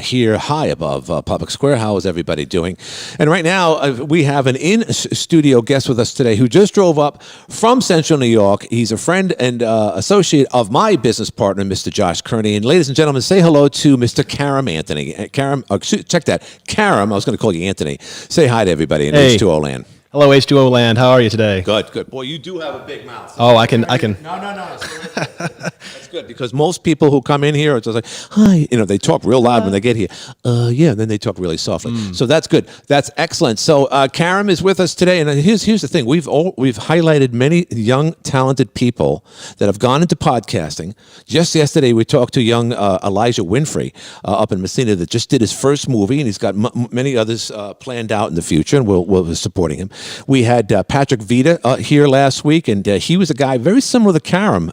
here high above Public Square. How is everybody doing? And right now, we have an in-studio guest with us today who just drove up from Central New York. He's a friend and associate of my business partner, Mr. Josh Kearney. And ladies and gentlemen, say hello to Mr. Karam Anthony. Karam, check that. Karam, I was going to call you Anthony. Say hi to everybody in H2O land. Hello, H2O land. How are you today? Good, good. Boy, you do have a big mouth. Oh, I can. No. That's good because most people who come in here are just like, hi, they talk real loud when they get here. Yeah, and then they talk really softly. So that's good. That's excellent. So Karam is with us today, and here's the thing: we've highlighted many young, talented people that have gone into podcasting. Just yesterday, we talked to young Elijah Winfrey up in Messina that just did his first movie, and he's got many others planned out in the future, and we'll be supporting him. We had Patrick Vita here last week, and he was a guy very similar to Karam,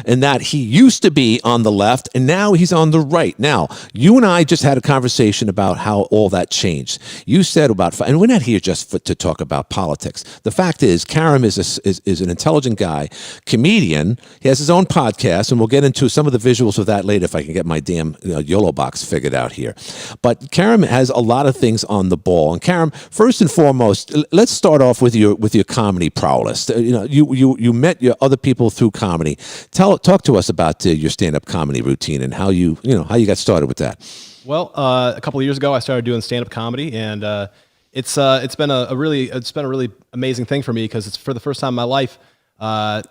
in that he used to be on the left, and now he's on the right. Now, you and I just had a conversation about how all that changed. You said and we're not here just to talk about politics. The fact is, Karam is an intelligent guy, comedian. He has his own podcast, and we'll get into some of the visuals of that later if I can get my damn YOLO box figured out here. But Karam has a lot of things on the ball. And Karam, first and foremost, let's start off with your comedy prowess. You met your other people through comedy. Talk to us about your stand-up comedy routine and how you got started with that. Well, a couple of years ago, I started doing stand-up comedy, and it's been a really amazing thing for me because it's for the first time in my life. I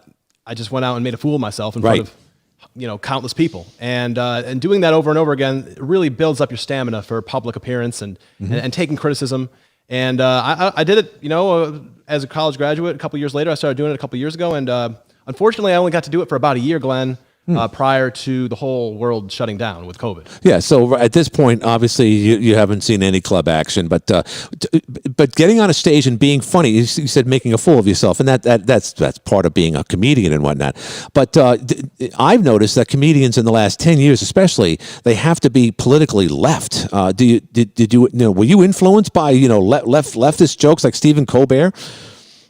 just went out and made a fool of myself in front of countless people, and doing that over and over again really builds up your stamina for public appearance and taking criticism. And I did it, as a college graduate. A couple years later, I started doing it a couple years ago, and unfortunately, I only got to do it for about a year, Glenn. Prior to the whole world shutting down with COVID. Yeah, so at this point, obviously, you haven't seen any club action, but getting on a stage and being funny, you said making a fool of yourself, and that's part of being a comedian and whatnot. But I've noticed that comedians in the last 10 years, especially, they have to be politically left. Were you influenced by leftist jokes like Stephen Colbert?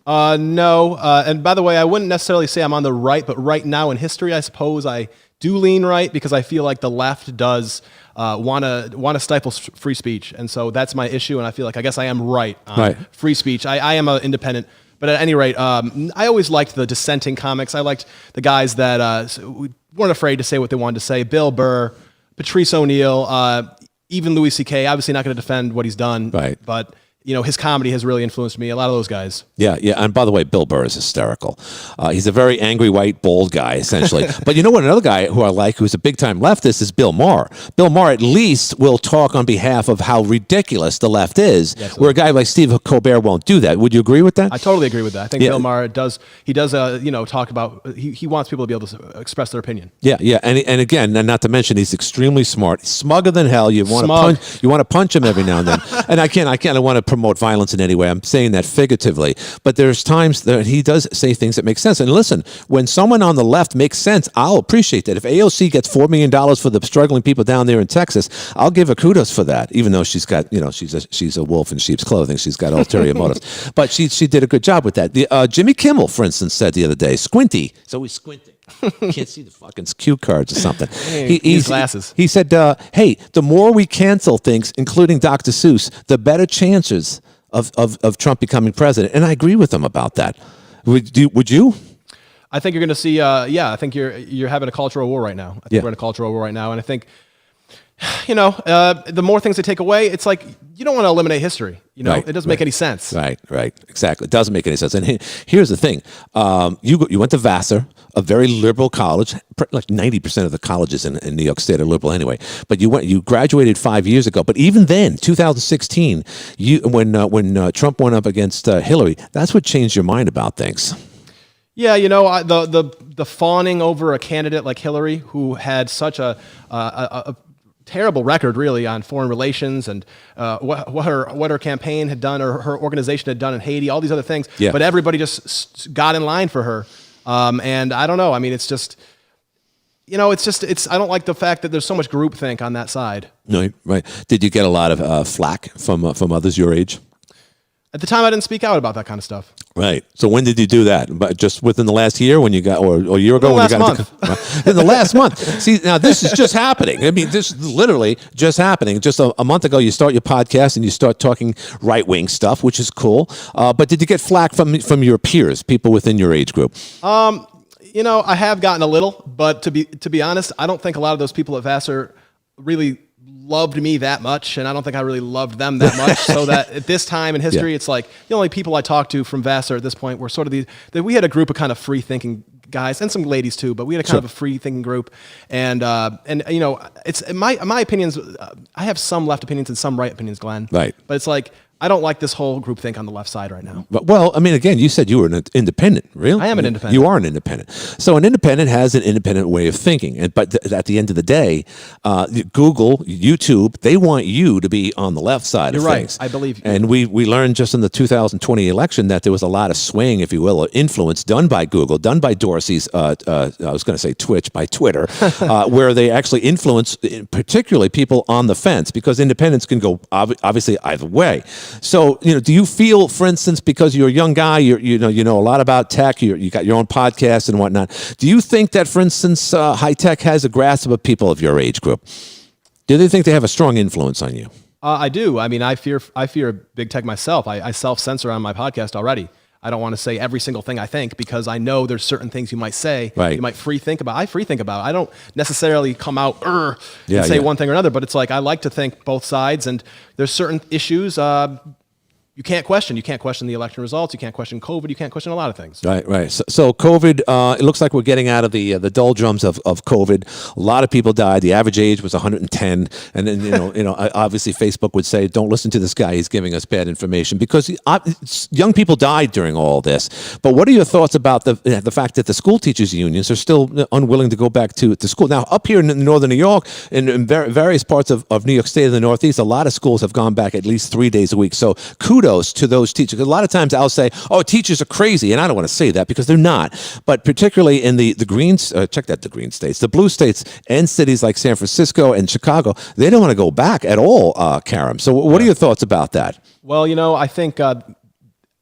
No, and by the way, I wouldn't necessarily say I'm on the right, but right now in history, I suppose I do lean right because I feel like the left does want to stifle free speech, and so that's my issue. And I feel like I guess I am right on free speech. I am an independent, but at any rate, I always liked the dissenting comics. I liked the guys that weren't afraid to say what they wanted to say. Bill Burr, Patrice O'Neill, even Louis C.K. Obviously, not going to defend what he's done, but. His comedy has really influenced me. A lot of those guys. Yeah. And by the way, Bill Burr is hysterical. He's a very angry, white, bald guy, essentially. But you know what? Another guy who I like, who's a big-time leftist, is Bill Maher. Bill Maher at least will talk on behalf of how ridiculous the left is, where a guy like Steve Colbert won't do that. Would you agree with that? I totally agree with that. I think Bill Maher does. He does. Talk about. He wants people to be able to express their opinion. Yeah. And again, and not to mention, he's extremely smart, smugger than hell. You want to punch him every now and then. And I don't want to promote violence in any way. I'm saying that figuratively, but there's times that he does say things that make sense. And listen, when someone on the left makes sense, I'll appreciate that. If AOC gets $4 million for the struggling people down there in Texas, I'll give her kudos for that. Even though she's got, she's a wolf in sheep's clothing. She's got ulterior motives, but she did a good job with that. Jimmy Kimmel, for instance, said the other day, "Squinty." He's always squinting. Can't see the fucking cue cards or something. He's glasses. He said, "Hey, the more we cancel things, including Dr. Seuss, the better chances of Trump becoming president." And I agree with him about that. Would you? I think you're going to see. I think you're having a cultural war right now. I think we're in a cultural war right now, and I think the more things they take away, it's like you don't want to eliminate history. It doesn't make any sense. Right, exactly. It doesn't make any sense. And here's the thing: you went to Vassar, a very liberal college. Like 90% of the colleges in New York State are liberal anyway. But you graduated 5 years ago. But even then, 2016, when Trump went up against Hillary, that's what changed your mind about things. Yeah, the fawning over a candidate like Hillary, who had such a terrible record, really, on foreign relations and what her campaign had done or her organization had done in Haiti, all these other things. Yeah. But everybody just got in line for her. And I don't know. I mean, it's just, I don't like the fact that there's so much groupthink on that side. No, right. Did you get a lot of flack from others your age? At the time, I didn't speak out about that kind of stuff. Right. So when did you do that? But just within the last year when you got, or a year ago when you got in the last month. See, now this is just happening. I mean, this is literally just happening. Just a month ago, you start your podcast and you start talking right-wing stuff, which is cool. But did you get flack from your peers, people within your age group? I have gotten a little, but to be honest, I don't think a lot of those people at Vassar really loved me that much, and I don't think I really loved them that much. So that at this time in history, it's like the only people I talked to from Vassar at this point were sort of we had a group of kind of free thinking guys and some ladies too, but we had a kind of a free thinking group, and it's in my opinions. I have some left opinions and some right opinions, Glenn. Right, but it's like I don't like this whole groupthink on the left side right now. Well, I mean, again, you said you were an independent, really? I am an independent. You are an independent. So an independent has an independent way of thinking. But at the end of the day, Google, YouTube, they want you to be on the left side of things. I believe you. And we learned just in the 2020 election that there was a lot of swaying, if you will, or influence done by Google, done by Dorsey's, I was going to say Twitch, by Twitter, where they actually influence particularly people on the fence, because independents can go obviously either way. So, do you feel, for instance, because you're a young guy, you know a lot about tech, you got your own podcast and whatnot. Do you think that, for instance, high tech has a grasp of people of your age group? Do they think they have a strong influence on you? I do. I mean, I fear big tech myself. I self-censor on my podcast already. I don't want to say every single thing I think, because I know there's certain things you might say, you might free think about. I free think about. I don't necessarily come out and say one thing or another, but it's like I like to think both sides, and there's certain issues you can't question. You can't question the election results. You can't question COVID. You can't question a lot of things. Right. So COVID, it looks like we're getting out of the doldrums of COVID. A lot of people died. The average age was 110. And then, obviously Facebook would say, don't listen to this guy. He's giving us bad information, because young people died during all this. But what are your thoughts about the fact that the school teachers unions are still unwilling to go back to school? Now, up here in northern New York, in various parts of New York State and the Northeast, a lot of schools have gone back at least 3 days a week. So kudos to those teachers. A lot of times I'll say, oh, teachers are crazy. And I don't want to say that, because they're not. But particularly in the greens, check that, the green states, the blue states and cities like San Francisco and Chicago, they don't want to go back at all, Karam. So what are your thoughts about that? Well, I think a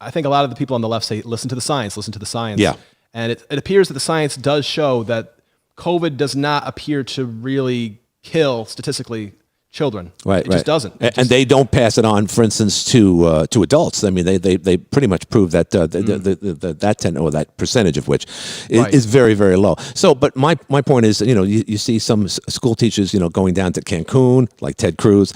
lot of the people on the left say, listen to the science. Yeah. And it appears that the science does show that COVID does not appear to really kill, statistically, children. It just doesn't. And they don't pass it on, for instance, to adults. I mean, they pretty much prove that that percentage of which is very, very low. So, but my point is, you see some school teachers, going down to Cancun, like Ted Cruz,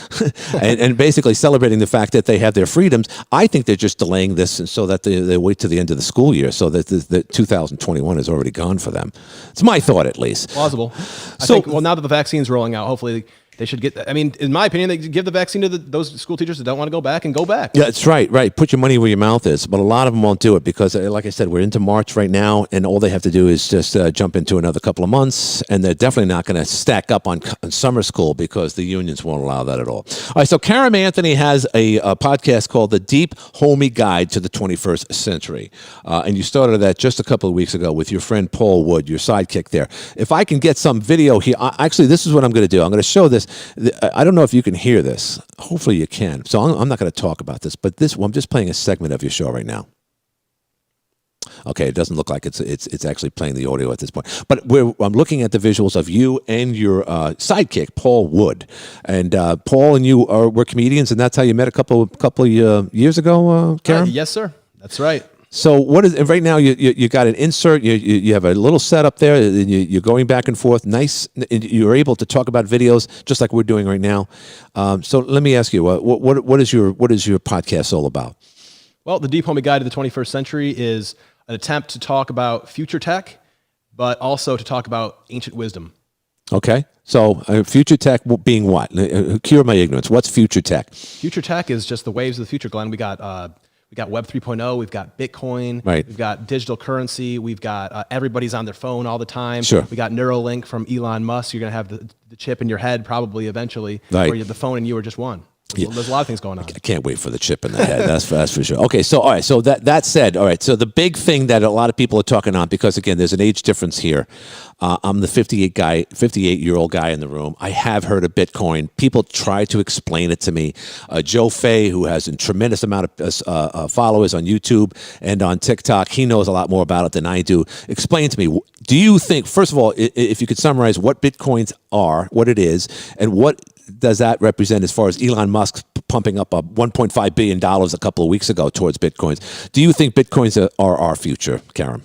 and basically celebrating the fact that they have their freedoms. I think they're just delaying this so that they wait to the end of the school year, so that the 2021 is already gone for them. It's my thought, at least. Plausible. I think, now that the vaccine's rolling out, hopefully they should get. I mean, in my opinion, they give the vaccine to those school teachers that don't want to go back and go back. Yeah, that's right. Put your money where your mouth is. But a lot of them won't do it because, like I said, we're into March right now, and all they have to do is just jump into another couple of months, and they're definitely not going to stack up on summer school, because the unions won't allow that at all. All right, so Karam Anthony has a podcast called The Deep Homey Guide to the 21st Century, and you started that just a couple of weeks ago with your friend Paul Wood, your sidekick there. If I can get some video here, actually, this is what I'm going to do. I'm going to show this. I don't know if you can hear this. Hopefully you can. So I'm not going to talk about this, but I'm just playing a segment of your show right now. Okay, it doesn't look like it's actually playing the audio at this point. But I'm looking at the visuals of you and your sidekick, Paul Wood. And Paul and you were comedians, and that's how you met a couple years ago, Karam? Yes, sir. That's right. So right now you got an insert, you have a little setup there, and you're going back and forth. Nice, you're able to talk about videos just like we're doing right now. So let me ask you, what is your podcast all about? Well, the Deep Homey Guide to the 21st Century is an attempt to talk about future tech, but also to talk about ancient wisdom. Okay. So future tech being what? Cure my ignorance. What's future tech? Future tech is just the waves of the future, Glenn. We got Web 3.0, we've got Bitcoin, we've got digital currency, we've got everybody's on their phone all the time. Sure. We got Neuralink from Elon Musk. You're going to have the chip in your head probably eventually, where the phone and you are just one. There's a lot of things going on. I can't wait for the chip in the head. That's for sure. Okay, so all right. So that said, all right. So the big thing that a lot of people are talking on, because again, there's an age difference here. I'm the 58-year-old guy in the room. I have heard of Bitcoin. People try to explain it to me. Joe Fay, who has a tremendous amount of followers on YouTube and on TikTok, he knows a lot more about it than I do. Explain to me. Do you think, first of all, if you could summarize what Bitcoins are, what it is, and what does that represent as far as Elon Musk pumping up $1.5 billion a couple of weeks ago towards Bitcoins? Do you think Bitcoins are our future, Karam?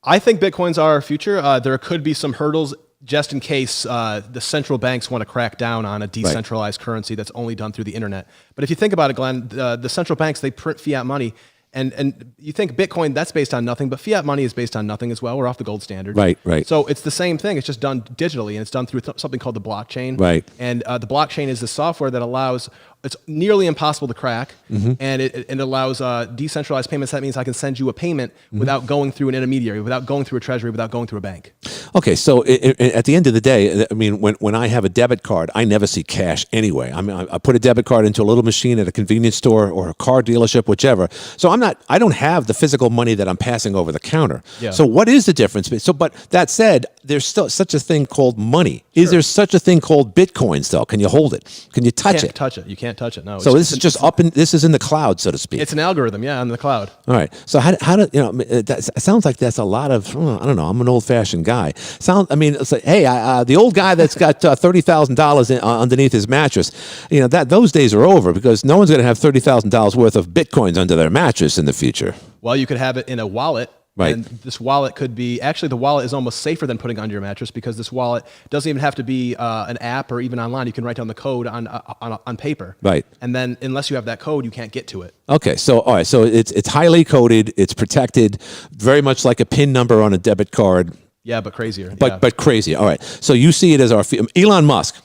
I think Bitcoins are our future. There could be some hurdles just in case the central banks want to crack down on a decentralized currency that's only done through the internet. But if you think about it, Glenn, the central banks, they print fiat money. And you think Bitcoin, that's based on nothing, but fiat money is based on nothing as well. We're off the gold standard. Right. So it's the same thing. It's just done digitally, and it's done through something called the blockchain. Right. And the blockchain is the software that allows, it's nearly impossible to crack, and it allows decentralized payments. That means I can send you a payment without going through an intermediary, without going through a treasury, without going through a bank. Okay, so at the end of the day, I mean, when I have a debit card, I never see cash anyway. I mean, I put a debit card into a little machine at a convenience store or a car dealership, whichever. So I don't have the physical money that I'm passing over the counter. Yeah. So what is the difference? So, but that said, there's still such a thing called money. Is there such a thing called Bitcoins though? Can you hold it? Can you touch it? You can't touch it. No. So this is just this is in the cloud, so to speak. It's an algorithm, yeah, in the cloud. All right. So how do that sounds like that's a lot of, I don't know, I'm an old-fashioned guy. It's like, hey, the old guy that's got $30,000 underneath his mattress, those days are over, because no one's going to have $30,000 worth of Bitcoins under their mattress in the future. Well, you could have it in a wallet. Right. And this wallet could be, actually the wallet is almost safer than putting it under your mattress, because this wallet doesn't even have to be an app or even online. You can write down the code on paper. Right. And then unless you have that code, you can't get to it. Okay. So, all right. So it's highly coded. It's protected, very much like a PIN number on a debit card. Yeah, but crazier. But crazy. All right. So you see it as our Elon Musk.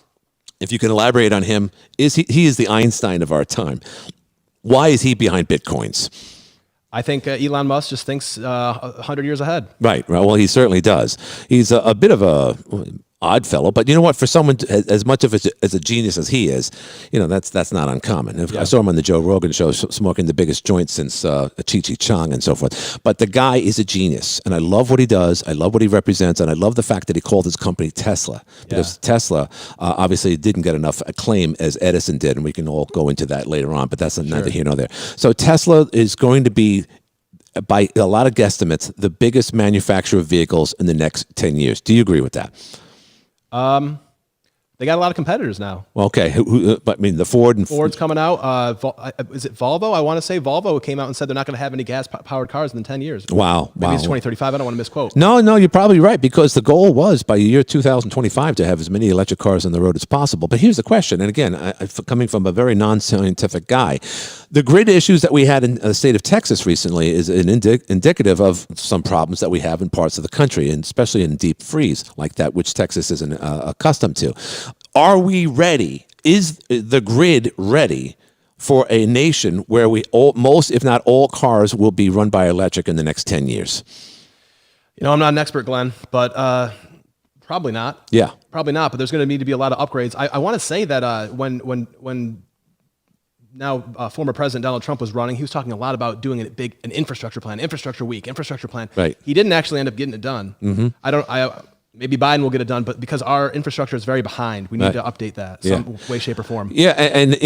If you can elaborate on him, he is the Einstein of our time. Why is he behind Bitcoins? I think Elon Musk just thinks 100 years ahead. Right. Well, he certainly does. He's a bit of a odd fellow, but you know what? For someone as much of as a genius as he is, that's not uncommon. Yeah. I saw him on the Joe Rogan show smoking the biggest joint since Chi Chong and so forth. But the guy is a genius, and I love what he does. I love what he represents, and I love the fact that he called his company Tesla, because Tesla obviously didn't get enough acclaim as Edison did, and we can all go into that later on. But that's neither here nor there. So Tesla is going to be, by a lot of guesstimates, the biggest manufacturer of vehicles in the next 10 years. Do you agree with that? They got a lot of competitors now. Well, okay, but I mean, the Ford's coming out. Is it Volvo? I want to say Volvo came out and said they're not going to have any gas-powered cars in 10 years. Wow. Maybe it's 2035. I don't want to misquote. No, you're probably right, because the goal was by year 2025 to have as many electric cars on the road as possible. But here's the question, and again, coming from a very non-scientific guy, the grid issues that we had in the state of Texas recently is indicative of some problems that we have in parts of the country, and especially in deep freeze like that, which Texas isn't accustomed to. Are we ready? Is the grid ready for a nation where most, if not all, cars will be run by electric in the next 10 years? I'm not an expert, Glenn, but probably not. Yeah. Probably not, but there's going to need to be a lot of upgrades. I want to say that when former President Donald Trump was running, he was talking a lot about doing an infrastructure plan, infrastructure week, infrastructure plan. Right. He didn't actually end up getting it done. Mm-hmm. Maybe Biden will get it done, but because our infrastructure is very behind, we need to update that some way, shape, or form. Yeah, and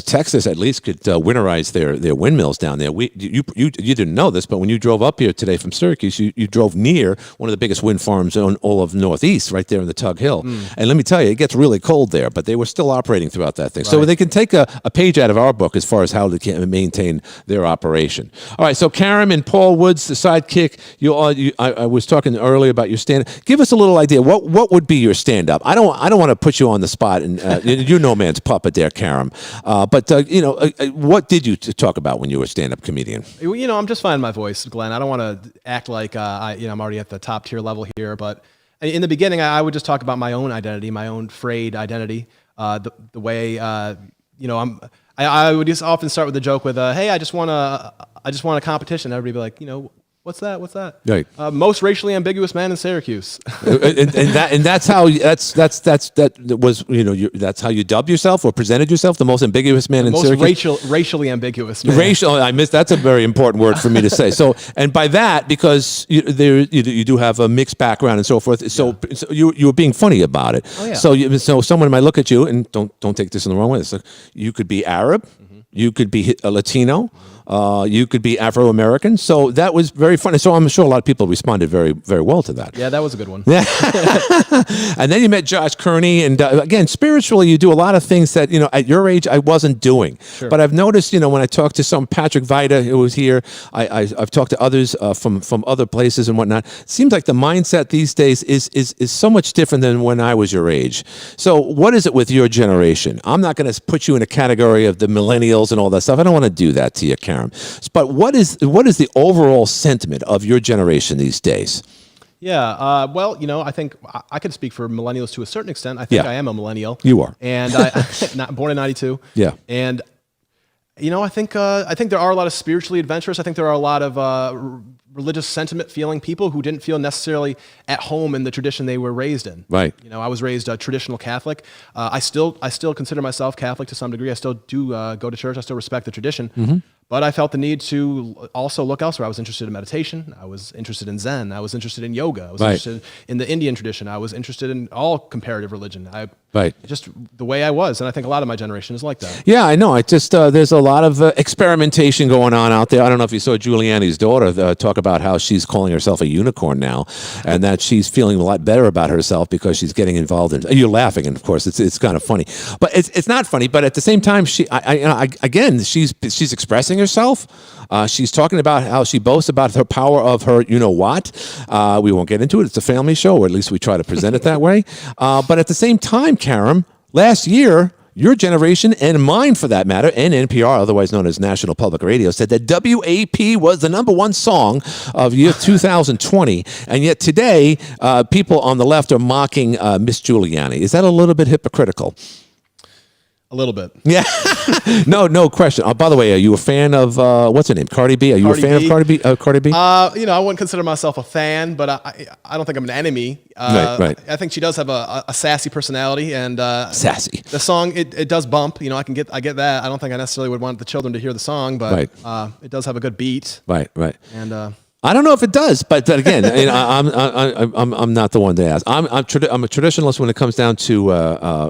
Texas at least could winterize their windmills down there. You didn't know this, but when you drove up here today from Syracuse, you drove near one of the biggest wind farms in all of Northeast, right there in the Tug Hill. And let me tell you, it gets really cold there, but they were still operating throughout that thing. Right. So they can take a page out of our book as far as how they can maintain their operation. All right, so Karam and Paul Woods, the sidekick. I was talking earlier about your stand-up. Give us a little idea. What would be your stand-up? I don't want to put you on the spot, and you're no man's puppet there, Karam. But what did you talk about when you were a stand-up comedian? I'm just finding my voice, Glenn. I don't want to act like I'm already at the top tier level here. But in the beginning, I would just talk about my own identity, my own frayed identity, the way I would just often start with a joke with, "Hey, I just want a competition." Everybody would be like, What's that? What's that? Right. Most racially ambiguous man in Syracuse. and that's how that was that's how you dubbed yourself or presented yourself, the most ambiguous man in Most Syracuse. racially ambiguous man. Racial, I missed. That's a very important word for me to say. So, and by that, because you do have a mixed background and so forth. So you were being funny about it. Oh, yeah. So someone might look at you and don't take this in the wrong way. So you could be Arab, you could be a Latino. You could be Afro-American. So that was very funny. So I'm sure a lot of people responded very, very well to that. Yeah, that was a good one. Yeah. And then you met Josh Kearney. And again, spiritually, you do a lot of things that, at your age, I wasn't doing. Sure. But I've noticed, when I talked to some Patrick Vita, who was here, I've talked to others from other places and whatnot. It seems like the mindset these days is so much different than when I was your age. So what is it with your generation? I'm not going to put you in a category of the millennials and all that stuff. I don't want to do that to you, Karam. But what is the overall sentiment of your generation these days? Yeah, well, I think I could speak for millennials to a certain extent. I think I am a millennial. You are. And born in 92. Yeah. And, I think there are a lot of spiritually adventurous. I think there are a lot of religious sentiment feeling people who didn't feel necessarily at home in the tradition they were raised in. Right. I was raised a traditional Catholic. I still consider myself Catholic to some degree. I still do go to church. I still respect the tradition. Mm-hmm. But I felt the need to also look elsewhere. I was interested in meditation. I was interested in Zen. I was interested in yoga. I was interested in the Indian tradition. I was interested in all comparative religion. Just the way I was. And I think a lot of my generation is like that. Yeah, I know. I just there's a lot of experimentation going on out there. I don't know if you saw Giuliani's daughter talk about how she's calling herself a unicorn now, and that she's feeling a lot better about herself because she's getting involved in. You're laughing, and of course it's kind of funny, but it's not funny. But at the same time, she's expressing herself. She's talking about how she boasts about her power of her, what. We won't get into it. It's a family show, or at least we try to present it that way. But at the same time, Karam, last year, your generation, and mine for that matter, and NPR, otherwise known as National Public Radio, said that WAP was the #1 song of year 2020. And yet today, people on the left are mocking Miss Giuliani. Is that a little bit hypocritical? A little bit. Yeah. No question. By the way, are you a fan of, what's her name, Cardi B? Are you a fan of Cardi B? I wouldn't consider myself a fan, but I don't think I'm an enemy. Right. I think she does have a sassy personality, and sassy. The song, it does bump. I get that. I don't think I necessarily would want the children to hear the song, but it does have a good beat. Right. And I don't know if it does, but again, I'm not the one to ask. I'm a traditionalist when it comes down to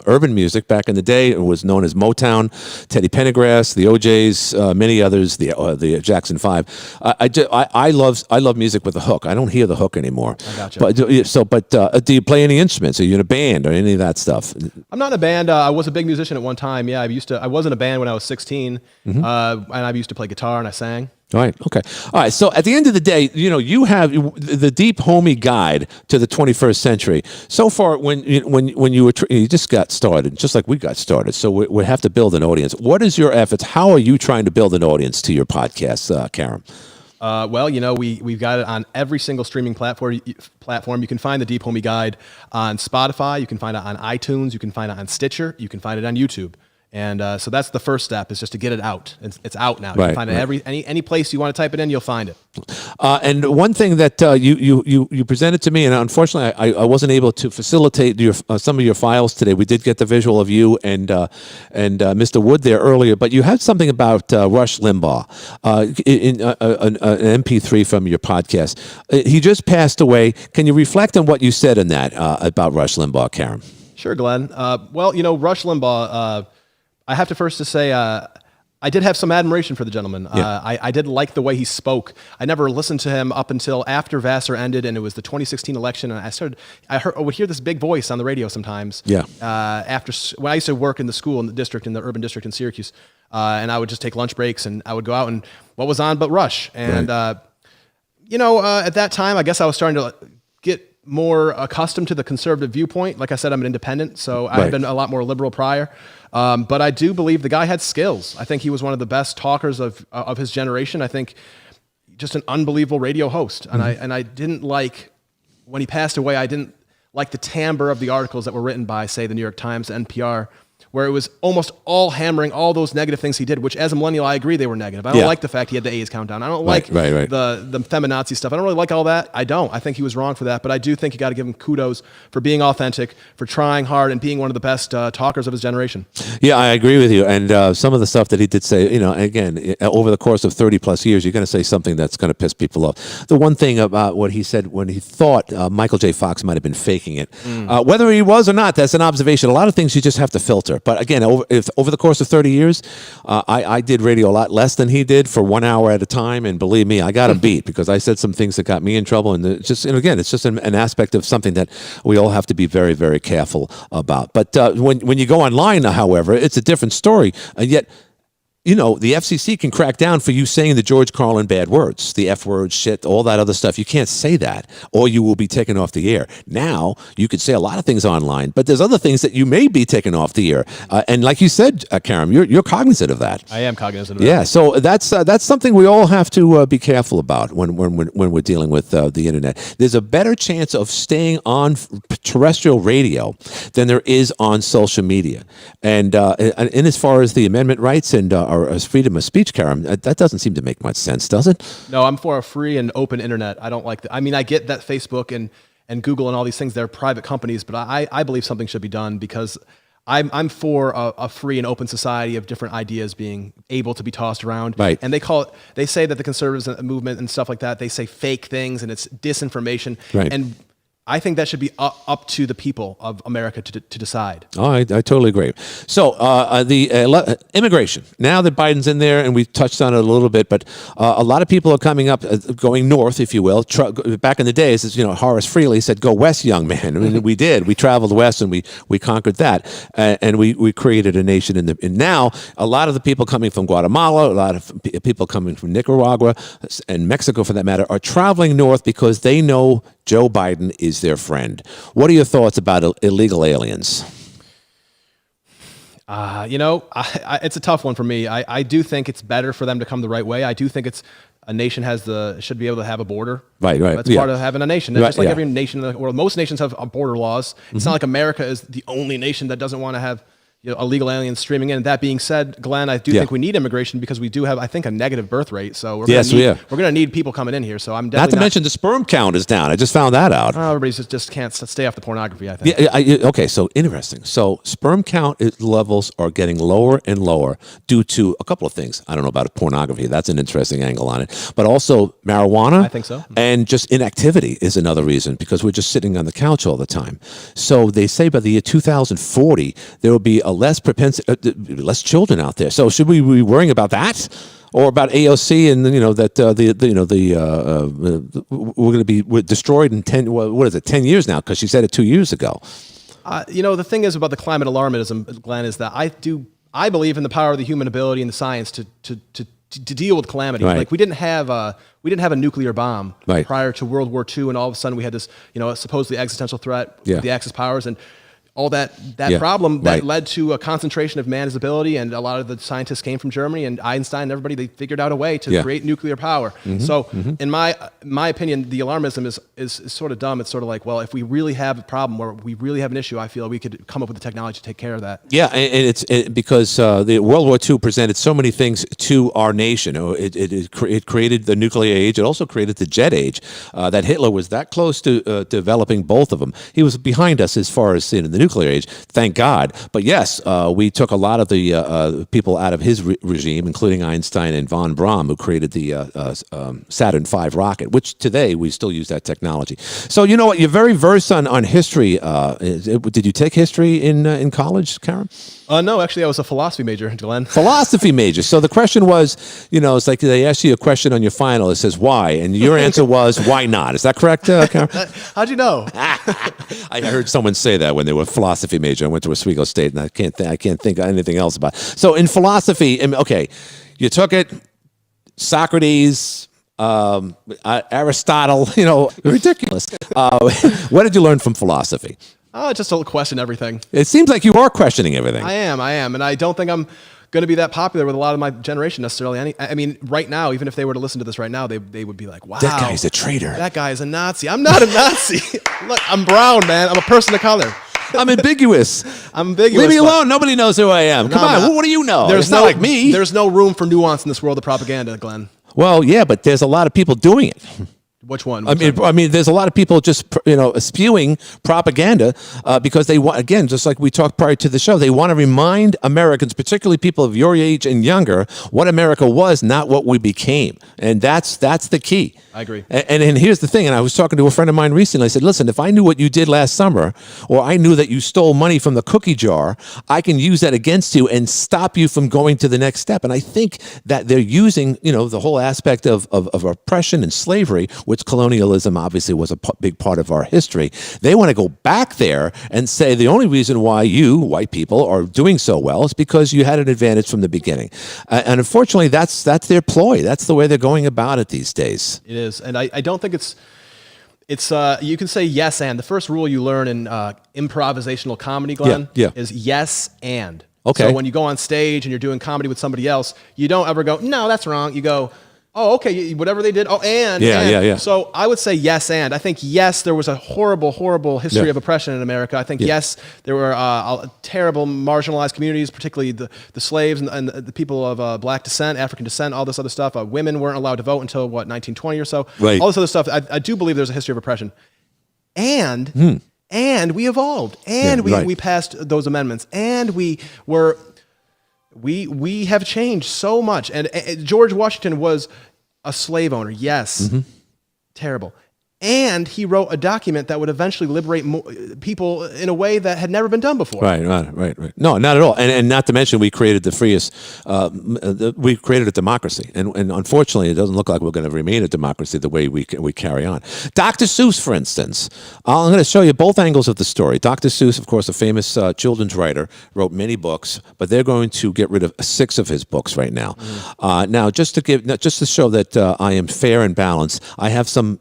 urban music. Back in the day, it was known as Motown, Teddy Pendergrass, the O'Jays, many others, the Jackson 5. I love music with a hook. I don't hear the hook anymore. I gotcha. But do you play any instruments? Are you in a band or any of that stuff? I'm not in a band. I was a big musician at one time. Yeah, I was in a band when I was 16, and I used to play guitar and I sang. All right. Okay. All right. So at the end of the day, you have the deep, homey guide to the 21st century. So far, when you just got started, just like we got started, so we have to build an audience. What is your efforts? How are you trying to build an audience to your podcast, Karam? Well, we've got it on every single streaming platform. You can find the Deep Homey Guide on Spotify. You can find it on iTunes. You can find it on Stitcher. You can find it on YouTube. And so that's the first step, is just to get it out. It's out now. You can find it any place you want to type it in, you'll find it. And one thing that you presented to me, and unfortunately I wasn't able to facilitate some of your files today. We did get the visual of you and Mr. Wood there earlier, but you had something about Rush Limbaugh in an MP3 from your podcast. He just passed away. Can you reflect on what you said in that about Rush Limbaugh, Karam? Sure, Glenn. Well, Rush Limbaugh. I have to first say I did have some admiration for the gentleman. Yeah. I did like the way he spoke. I never listened to him up until after Vassar ended, and it was the 2016 election. And I would hear this big voice on the radio sometimes. Yeah. When I used to work in the school in the urban district in Syracuse, and I would just take lunch breaks and I would go out and what was on but Rush. And at that time, I guess I was starting to get more accustomed to the conservative viewpoint. Like I said, I'm an independent, so I've been a lot more liberal prior. But I do believe the guy had skills. I think he was one of the best talkers of his generation. I think just an unbelievable radio host. And I didn't like, when he passed away, I didn't like the timbre of the articles that were written by, say, the New York Times, NPR, where it was almost all hammering all those negative things he did, which as a millennial, I agree they were negative. I don't like the fact he had the A's countdown. I don't like the feminazi stuff. I don't really like all that. I don't. I think he was wrong for that, but I do think you got to give him kudos for being authentic, for trying hard, and being one of the best talkers of his generation. Yeah, I agree with you. And some of the stuff that he did say, again, over the course of 30 plus years, you're going to say something that's going to piss people off. The one thing about what he said when he thought Michael J. Fox might have been faking it, whether he was or not, that's an observation. A lot of things you just have to filter. But again, over the course of 30 years, I did radio a lot less than he did for 1 hour at a time. And believe me, I got him beat because I said some things that got me in trouble. And it's just, again, it's just an aspect of something that we all have to be very, very careful about. But when you go online, however, it's a different story. And yet, the FCC can crack down for you saying the George Carlin bad words, the F word, shit, all that other stuff. You can't say that, or you will be taken off the air. Now, you can say a lot of things online, but there's other things that you may be taken off the air. And like you said, Karam, you're cognizant of that. I am cognizant of that. Yeah, so that's something we all have to be careful about when we're dealing with the internet. There's a better chance of staying on terrestrial radio than there is on social media. And as far as the amendment rights and or as freedom of speech, Karam, that doesn't seem to make much sense, does it? No, I'm for a free and open internet. I don't like that. I mean, I get that Facebook and Google and all these things, they're private companies, but I believe something should be done because I'm for a free and open society of different ideas being able to be tossed around. Right. And they say that the conservatives movement and stuff like that, they say fake things and it's disinformation. Right. And I think that should be up to the people of America to decide. Oh, I totally agree. So the immigration, now that Biden's in there, and we touched on it a little bit, but a lot of people are coming up, going north, if you will. Back in the days, Horace Frehley said, go west, young man. I mean, we did. We traveled west, and we conquered that. And we created a nation. And now, a lot of the people coming from Guatemala, a lot of people coming from Nicaragua, and Mexico, for that matter, are traveling north because they know Joe Biden is their friend. What are your thoughts about illegal aliens? It's a tough one for me. I do think it's better for them to come the right way. I do think a nation should be able to have a border. Right. That's part of having a nation. Just like every nation in the world, most nations have border laws. It's not like America is the only nation that doesn't want to have illegal aliens streaming in. That being said, Glenn, I do think we need immigration because we do have, I think, a negative birth rate. So we're going to need people coming in here. So I'm definitely not to mention the sperm count is down. I just found that out. Everybody's just can't stay off the pornography, I think. Okay, so interesting. So sperm count levels are getting lower and lower due to a couple of things. I don't know about pornography. That's an interesting angle on it. But also marijuana. I think so. And just inactivity is another reason because we're just sitting on the couch all the time. So they say by the year 2040, there will be a less children out there. So should we be worrying about that, or about AOC and we're going to be destroyed in 10 years now because she said it 2 years ago. The thing is about the climate alarmism, Glenn, is that I believe in the power of the human ability and the science to deal with calamity. Right. Like we didn't have a nuclear bomb right. prior to World War II, and all of a sudden we had this supposedly existential threat with the Axis powers and all that problem that led to a concentration of man's ability, and a lot of the scientists came from Germany, and Einstein and everybody, they figured out a way to create nuclear power. In my opinion, the alarmism is sort of dumb. It's sort of like, well, if we really have a problem or we really have an issue, I feel we could come up with the technology to take care of that. Yeah, and it's because the World War II presented so many things to our nation. It created the nuclear age. It also created the jet age. That Hitler was that close to developing both of them. He was behind us as far as the nuclear age, thank God. But yes, we took a lot of the people out of his regime, including Einstein and von Braun, who created the Saturn V rocket, which today we still use that technology. So you know what? You're very versed on history. Did you take history in college, Karam? No, actually, I was a philosophy major, Glenn. Philosophy major. So the question was, it's like they ask you a question on your final. It says why, and your answer was why not. Is that correct, Karam? How'd you know? I heard someone say that when they were philosophy major. I went to Oswego State, and I can't think of anything else about it. So in philosophy, okay, you took it, Socrates, Aristotle, ridiculous. What did you learn from philosophy? Just to question everything. It seems like you are questioning everything. I am, and I don't think I'm going to be that popular with a lot of my generation necessarily. I mean, right now, even if they were to listen to this right now, they would be like, wow. That guy's a traitor. That guy is a Nazi. I'm not a Nazi. Look, I'm brown, man. I'm a person of color. I'm ambiguous. I'm ambiguous. Leave me alone. Nobody knows who I am. Come on. What do you know? There's It's not like me. There's no room for nuance in this world of propaganda, Glenn. Well, yeah, but there's a lot of people doing it. Which one? I mean, there's a lot of people just spewing propaganda because they want, again, just like we talked prior to the show, they want to remind Americans, particularly people of your age and younger, what America was, not what we became, and that's the key. I agree. And here's the thing. And I was talking to a friend of mine recently. I said, listen, if I knew what you did last summer, or I knew that you stole money from the cookie jar, I can use that against you and stop you from going to the next step. And I think that they're using, the whole aspect of oppression and slavery, which colonialism obviously was a big part of our history. They want to go back there and say the only reason why you, white people, are doing so well is because you had an advantage from the beginning. And unfortunately, that's their ploy. That's the way they're going about it these days. It is. And I don't think it's you can say yes and. The first rule you learn in improvisational comedy, Glenn, is yes and. Okay. So when you go on stage and you're doing comedy with somebody else, you don't ever go, no, that's wrong. You go, oh, okay, whatever they did. Oh, and. Yeah. So I would say yes and. I think yes, there was a horrible, horrible history of oppression in America. I think yes, there were terrible marginalized communities, particularly the slaves and the people of black descent, African descent, all this other stuff. Women weren't allowed to vote until, 1920 or so. Right. All this other stuff. I do believe there's a history of oppression. And we evolved. And we passed those amendments. And we have changed so much. And George Washington was a slave owner. Yes. Terrible. And he wrote a document that would eventually liberate people in a way that had never been done before. Right. No, not at all. And not to mention, we created the freest, we created a democracy. And unfortunately, it doesn't look like we're going to remain a democracy the way we carry on. Dr. Seuss, for instance, I'm going to show you both angles of the story. Dr. Seuss, of course, a famous children's writer, wrote many books, but they're going to get rid of 6 of his books right now. Now, just to show that I am fair and balanced, I have some,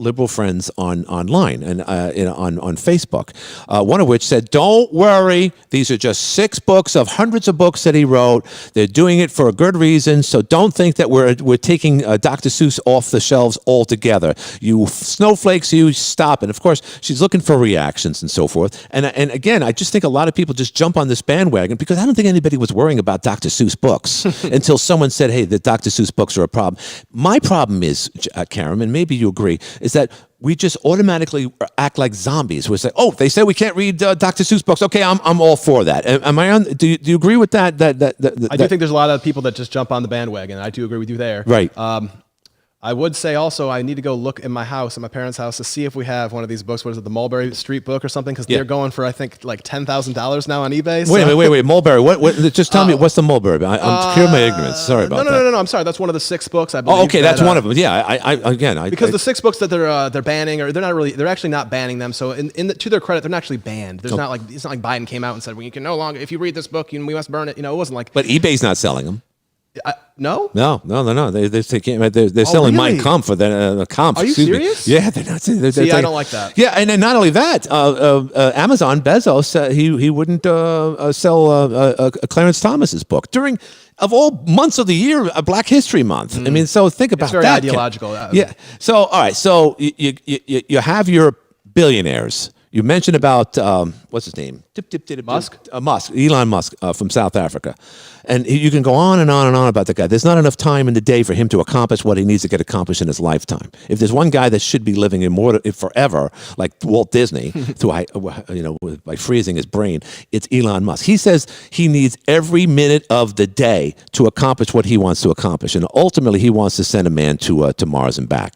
liberal friends online and on Facebook, one of which said, don't worry, these are just 6 books of hundreds of books that he wrote. They're doing it for a good reason, so don't think that we're taking Dr. Seuss off the shelves altogether. You snowflakes, you stop. And of course, she's looking for reactions and so forth. And again, I just think a lot of people just jump on this bandwagon because I don't think anybody was worrying about Dr. Seuss books until someone said, hey, the Dr. Seuss books are a problem. My problem is, Karam, and maybe you agree, is that we just automatically act like zombies. We say, "Oh, they say we can't read Dr. Seuss books. Okay, I'm all for that." Am I on? Do you agree with that? I do think there's a lot of people that just jump on the bandwagon. I do agree with you there. Right. I would say also I need to go look in my house, in my parents' house, to see if we have one of these books. What is it, the Mulberry Street book or something? Because they're going for, I think, like $10,000 now on eBay. So. Wait, Mulberry. What? Just tell me, what's the Mulberry? I'm cure my ignorance. Sorry about that. No. I'm sorry. That's one of the 6 books, I believe. Oh, okay, that's one of them. Yeah, because the 6 books that they're banning, or they're actually not banning them. So to their credit, they're not actually banned. There's not like it's not like Biden came out and said, well, you can no longer, if you read this book, we must burn it. It wasn't like. But eBay's not selling them. No. They're selling Mein Kampf for the comp. Are you serious? Yeah, they're not. See, I don't like that. Yeah, and then not only that, Amazon Bezos he wouldn't sell Clarence Thomas's book during, of all months of the year, Black History Month. I mean, so think about it's very that. Ideological. Yeah. So all right. So you have your billionaires. You mentioned about, what's his name? Musk? Elon Musk from South Africa. And you can go on and on and on about the guy. There's not enough time in the day for him to accomplish what he needs to get accomplished in his lifetime. If there's one guy that should be living forever, like Walt Disney, by freezing his brain, it's Elon Musk. He says he needs every minute of the day to accomplish what he wants to accomplish. And ultimately, he wants to send a man to Mars and back.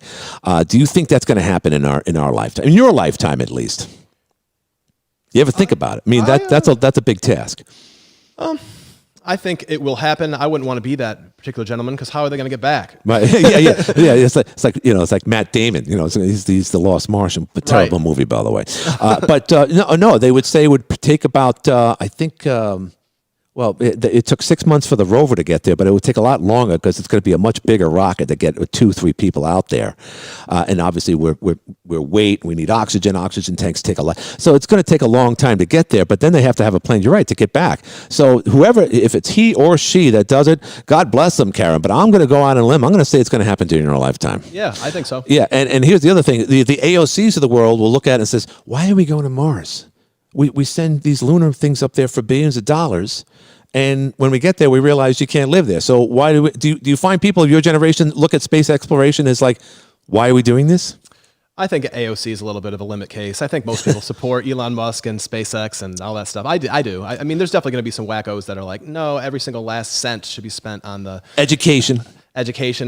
Do you think that's going to happen in our lifetime? In your lifetime, at least? You ever think about it? I mean, that's a big task. I think it will happen. I wouldn't want to be that particular gentleman because how are they going to get back? Right? Yeah. It's like Matt Damon. He's the Lost Martian. Terrible movie, by the way. But no. They would say it would take about I think. Well, it took 6 months for the rover to get there, but it would take a lot longer because it's going to be a much bigger rocket to get 2-3 people out there. And obviously, we're weight. We need oxygen. Oxygen tanks take a lot. So it's going to take a long time to get there, but then they have to have a plane, you're right, to get back. So whoever, if it's he or she that does it, God bless them, Karam. But I'm going to go out on a limb. I'm going to say it's going to happen during our lifetime. Yeah, I think so. Yeah, and here's the other thing. The AOCs of the world will look at it and says, why are we going to Mars? we send these lunar things up there for billions of dollars. And when we get there, we realize you can't live there. So why do you find people of your generation look at space exploration as like, why are we doing this? I think AOC is a little bit of a limit case. I think most people support Elon Musk and SpaceX and all that stuff. I do. I mean, there's definitely going to be some wackos that are like, no, every single last cent should be spent on the education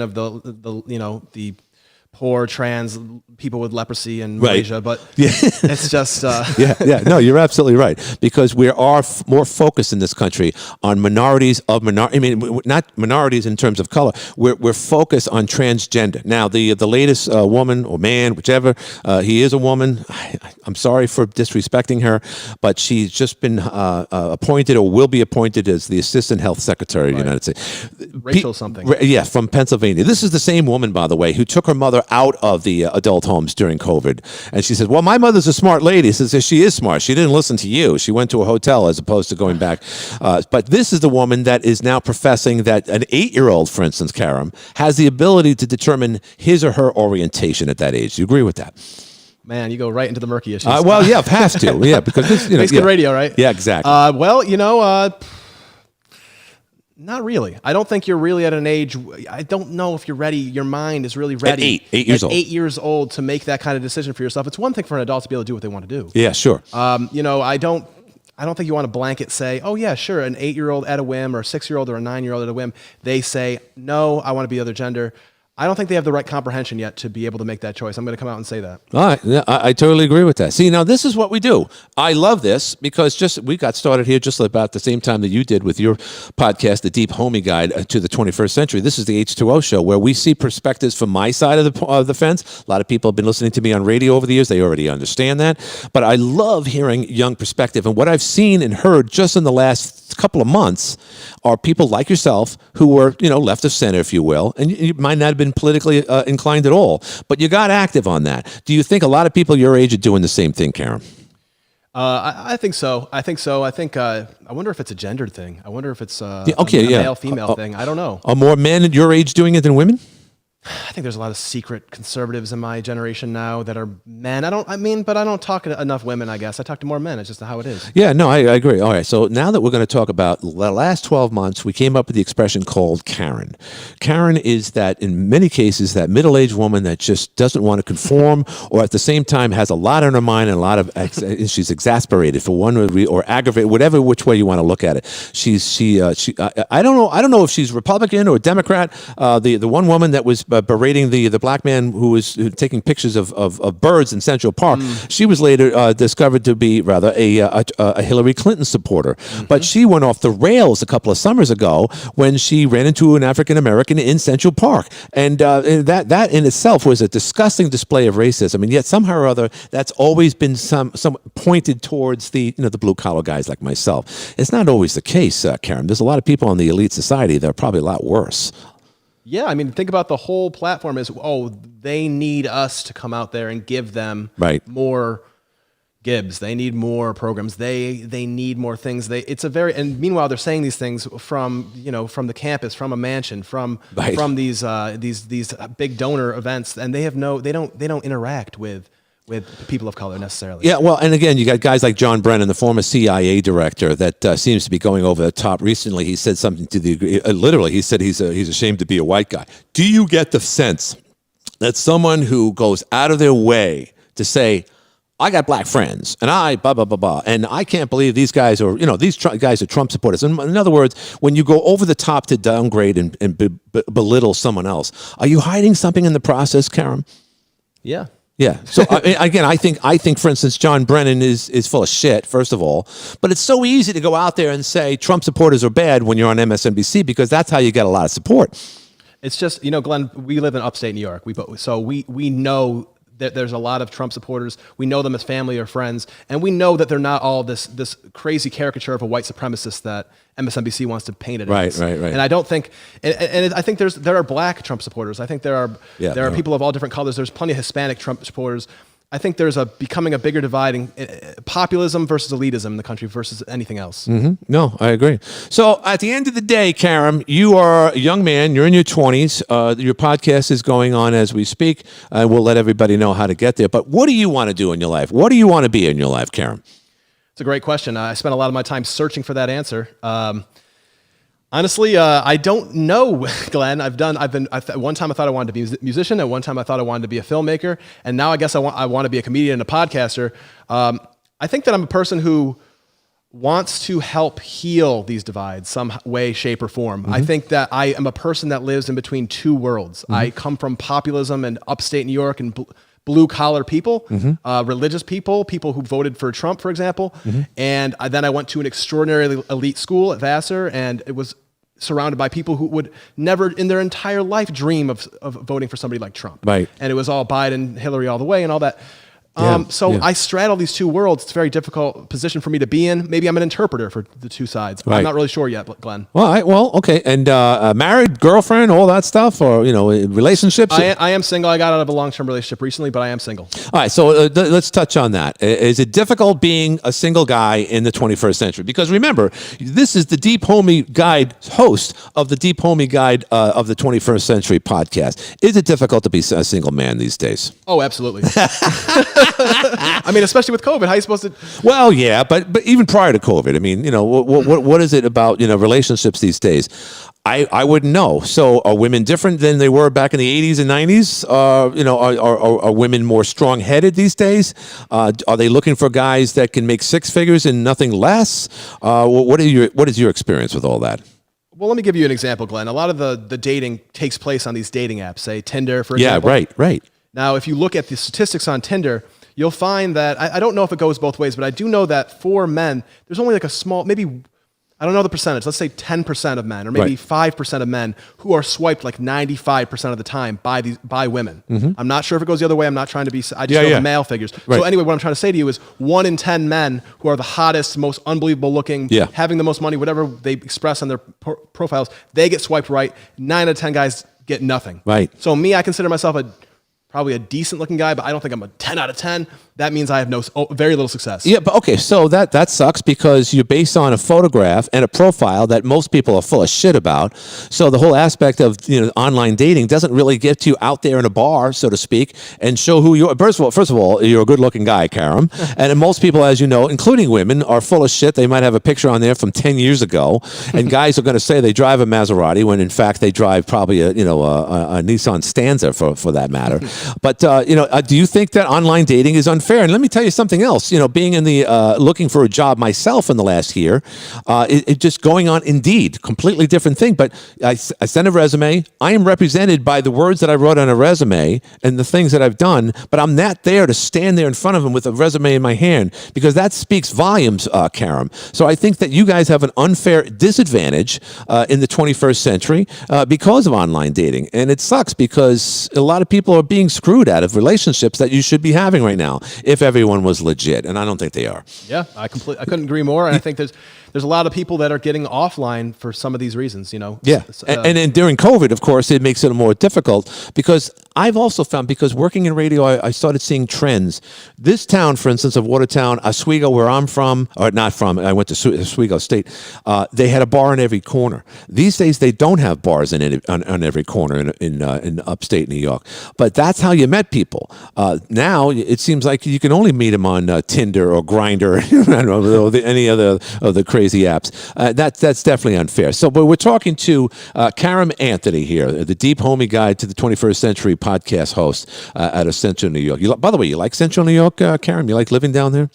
of the poor trans people with leprosy in Malaysia. But it's just no, you're absolutely right, because we are more focused in this country on minorities of minority. I mean, not minorities in terms of color. We're focused on transgender. Now, the latest woman or man, whichever, he is a woman. I'm sorry for disrespecting her, but she's just been appointed or will be appointed as the Assistant Health Secretary of the United States. Rachel something. Yeah, from Pennsylvania. This is the same woman, by the way, who took her mother out of the adult homes during COVID. And she said, well, my mother's a smart lady. She says, she is smart. She didn't listen to you. She went to a hotel as opposed to going back. But this is the woman that is now professing that an 8-year-old, for instance, Karam, has the ability to determine his or her orientation at that age. Do you agree with that? Man, you go right into the murky issues. Well, yeah, have to. Yeah, because this, makes good radio, right? Yeah, exactly. Not really. I don't think you're really at an age. I don't know if you're ready. Your mind is really ready. At 8 years old. 8 years old to make that kind of decision for yourself. It's one thing for an adult to be able to do what they want to do. Yeah, sure. I don't think you want to blanket say, oh yeah, sure, an 8-year-old at a whim or a 6-year-old or a 9-year-old at a whim. They say, no, I want to be other gender. I don't think they have the right comprehension yet to be able to make that choice. I'm going to come out and say that. All right. Yeah, I totally agree with that. See, now this is what we do. I love this because we got started here just about the same time that you did with your podcast, The Deep Homie Guide to the 21st Century. This is the H2O Show, where we see perspectives from my side of the fence. A lot of people have been listening to me on radio over the years. They already understand that. But I love hearing young perspective. And what I've seen and heard just in the last couple of months are people like yourself who were, left of center, if you will, and you might not have been politically inclined at all, but you got active on that. Do you think a lot of people your age are doing the same thing, Karam? I think so. I wonder if it's a gendered thing. I wonder if it's a male-female thing. I don't know. Are more men at your age doing it than women? I think there's a lot of secret conservatives in my generation now that are men. But I don't talk to enough women, I guess. I talk to more men. It's just how it is. Yeah, no, I agree. All right, so now that we're going to talk about the last 12 months, we came up with the expression called Karen. Karen is that, in many cases, that middle-aged woman that just doesn't want to conform or at the same time has a lot on her mind and a lot of, she's exasperated for one or aggravated, whatever which way you want to look at it. I don't know if she's Republican or Democrat. The one woman that was berating the black man who was taking pictures of birds in Central Park. She was later discovered to be rather a Hillary Clinton supporter. But she went off the rails a couple of summers ago when she ran into an African American in Central Park. And that in itself was a disgusting display of racism. And yet somehow or other, that's always been some pointed towards the blue collar guys like myself. It's not always the case, Karen. There's a lot of people in the elite society that are probably a lot worse. Yeah, I mean, think about the whole platform is, they need us to come out there and give them more gibs. They need more programs. They need more things. And meanwhile, they're saying these things from the campus, from a mansion, from these big donor events, and they don't interact with people of color necessarily. Yeah, well, and again, you got guys like John Brennan, the former CIA director, that seems to be going over the top. Recently, he said something to the literally. He said he's ashamed to be a white guy. Do you get the sense that someone who goes out of their way to say, I got black friends, and I blah blah blah blah, and I can't believe these guys are guys are Trump supporters. In other words, when you go over the top to downgrade and belittle someone else, are you hiding something in the process, Karam? Yeah. Yeah. So again, I think, for instance, John Brennan is full of shit, first of all. But it's so easy to go out there and say Trump supporters are bad when you're on MSNBC because that's how you get a lot of support. It's just, Glenn, we live in upstate New York. We know that there's a lot of Trump supporters. We know them as family or friends, and we know that they're not all this crazy caricature of a white supremacist that MSNBC wants to paint it as. Right. And I don't think, and I think there are black Trump supporters. I think there are people of all different colors. There's plenty of Hispanic Trump supporters. I think there's becoming a bigger divide in populism versus elitism in the country versus anything else. Mm-hmm. No, I agree. So at the end of the day, Karam, you are a young man. You're in your 20s. Your podcast is going on as we speak. We'll let everybody know how to get there. But what do you want to do in your life? What do you want to be in your life, Karam? It's It's a great question. I spent a lot of my time searching for that answer. Honestly, I don't know, Glenn. One time I thought I wanted to be a musician, and one time I thought I wanted to be a filmmaker, and now I guess I want to be a comedian and a podcaster. I think that I'm a person who wants to help heal these divides some way, shape, or form. I think that I am a person that lives in between two worlds. I come from populism and upstate New York and blue-collar people, religious people who voted for Trump, for example. And then I went to an extraordinarily elite school at Vassar, and it was surrounded by people who would never in their entire life dream of voting for somebody like Trump. Right. And it was all Biden, Hillary all the way and all that. I straddle these two worlds. It's a very difficult position for me to be in. Maybe I'm an interpreter for the two sides. Right. I'm not really sure yet, Glenn. Well, okay. And married, girlfriend, all that stuff, or relationships. I am single. I got out of a long-term relationship recently, but I am single. All right, so let's touch on that. Is it difficult being a single guy in the 21st century? Because remember, this is the Deep Homie Guide host of the Deep Homie Guide of the 21st Century podcast. Is it difficult to be a single man these days? Oh, absolutely. I mean, especially with COVID, how are you supposed to? Well, yeah, but even prior to COVID, I mean, what is it about relationships these days? I wouldn't know. So are women different than they were back in the 80s and 90s? Are women more strong-headed these days? Are they looking for guys that can make six figures and nothing less? What is your experience with all that? Well, let me give you an example, Glenn. A lot of the dating takes place on these dating apps, say Tinder, for example. Yeah, right. Now, if you look at the statistics on Tinder, you'll find that, I don't know if it goes both ways, but I do know that for men, there's only like a small, maybe, I don't know the percentage, let's say 10% of men, or maybe 5% of men who are swiped like 95% of the time by women. I'm not sure if it goes the other way. I'm not trying to be, I just know the male figures. Right. So anyway, what I'm trying to say to you is 1 in 10 men who are the hottest, most unbelievable looking, having the most money, whatever they express on their profiles, they get swiped right. 9 out of 10 guys get nothing. Right. So me, I consider myself probably a decent looking guy, but I don't think I'm a 10 out of 10. That means I have very little success. Yeah, but okay, so that sucks because you're based on a photograph and a profile that most people are full of shit about. So the whole aspect of online dating doesn't really get you out there in a bar, so to speak, and show who you are. First of all, you're a good-looking guy, Karam, and most people, as you know, including women, are full of shit. They might have a picture on there from 10 years ago, and guys are going to say they drive a Maserati when in fact they drive probably a Nissan Stanza for that matter. But do you think that online dating is unfair? And let me tell you something else. Being in the looking for a job myself in the last year, it just going on Indeed, completely different thing. But I sent a resume. I am represented by the words that I wrote on a resume and the things that I've done. But I'm not there to stand there in front of them with a resume in my hand because that speaks volumes, Karam. So I think that you guys have an unfair disadvantage in the 21st century because of online dating, and it sucks because a lot of people are being screwed out of relationships that you should be having right now if everyone was legit, and I don't think they are. Yeah, I couldn't agree more, and I think there's a lot of people that are getting offline for some of these reasons, Yeah, and then during COVID, of course, it makes it more difficult because I've also found, because working in radio, I started seeing trends. This town, for instance, of Watertown, Oswego, where I'm from, or not from, I went to Oswego State, they had a bar in every corner. These days, they don't have bars on every corner in upstate New York, but that's how you met people. Now, it seems like you can only meet them on Tinder or Grindr, I don't know, any other of the crazy apps. That's definitely unfair. So, but we're talking to Karam Anthony here, the Deep Homie Guide to the 21st Century podcast host out of Central New York. By the way, you like Central New York, Karam? You like living down there?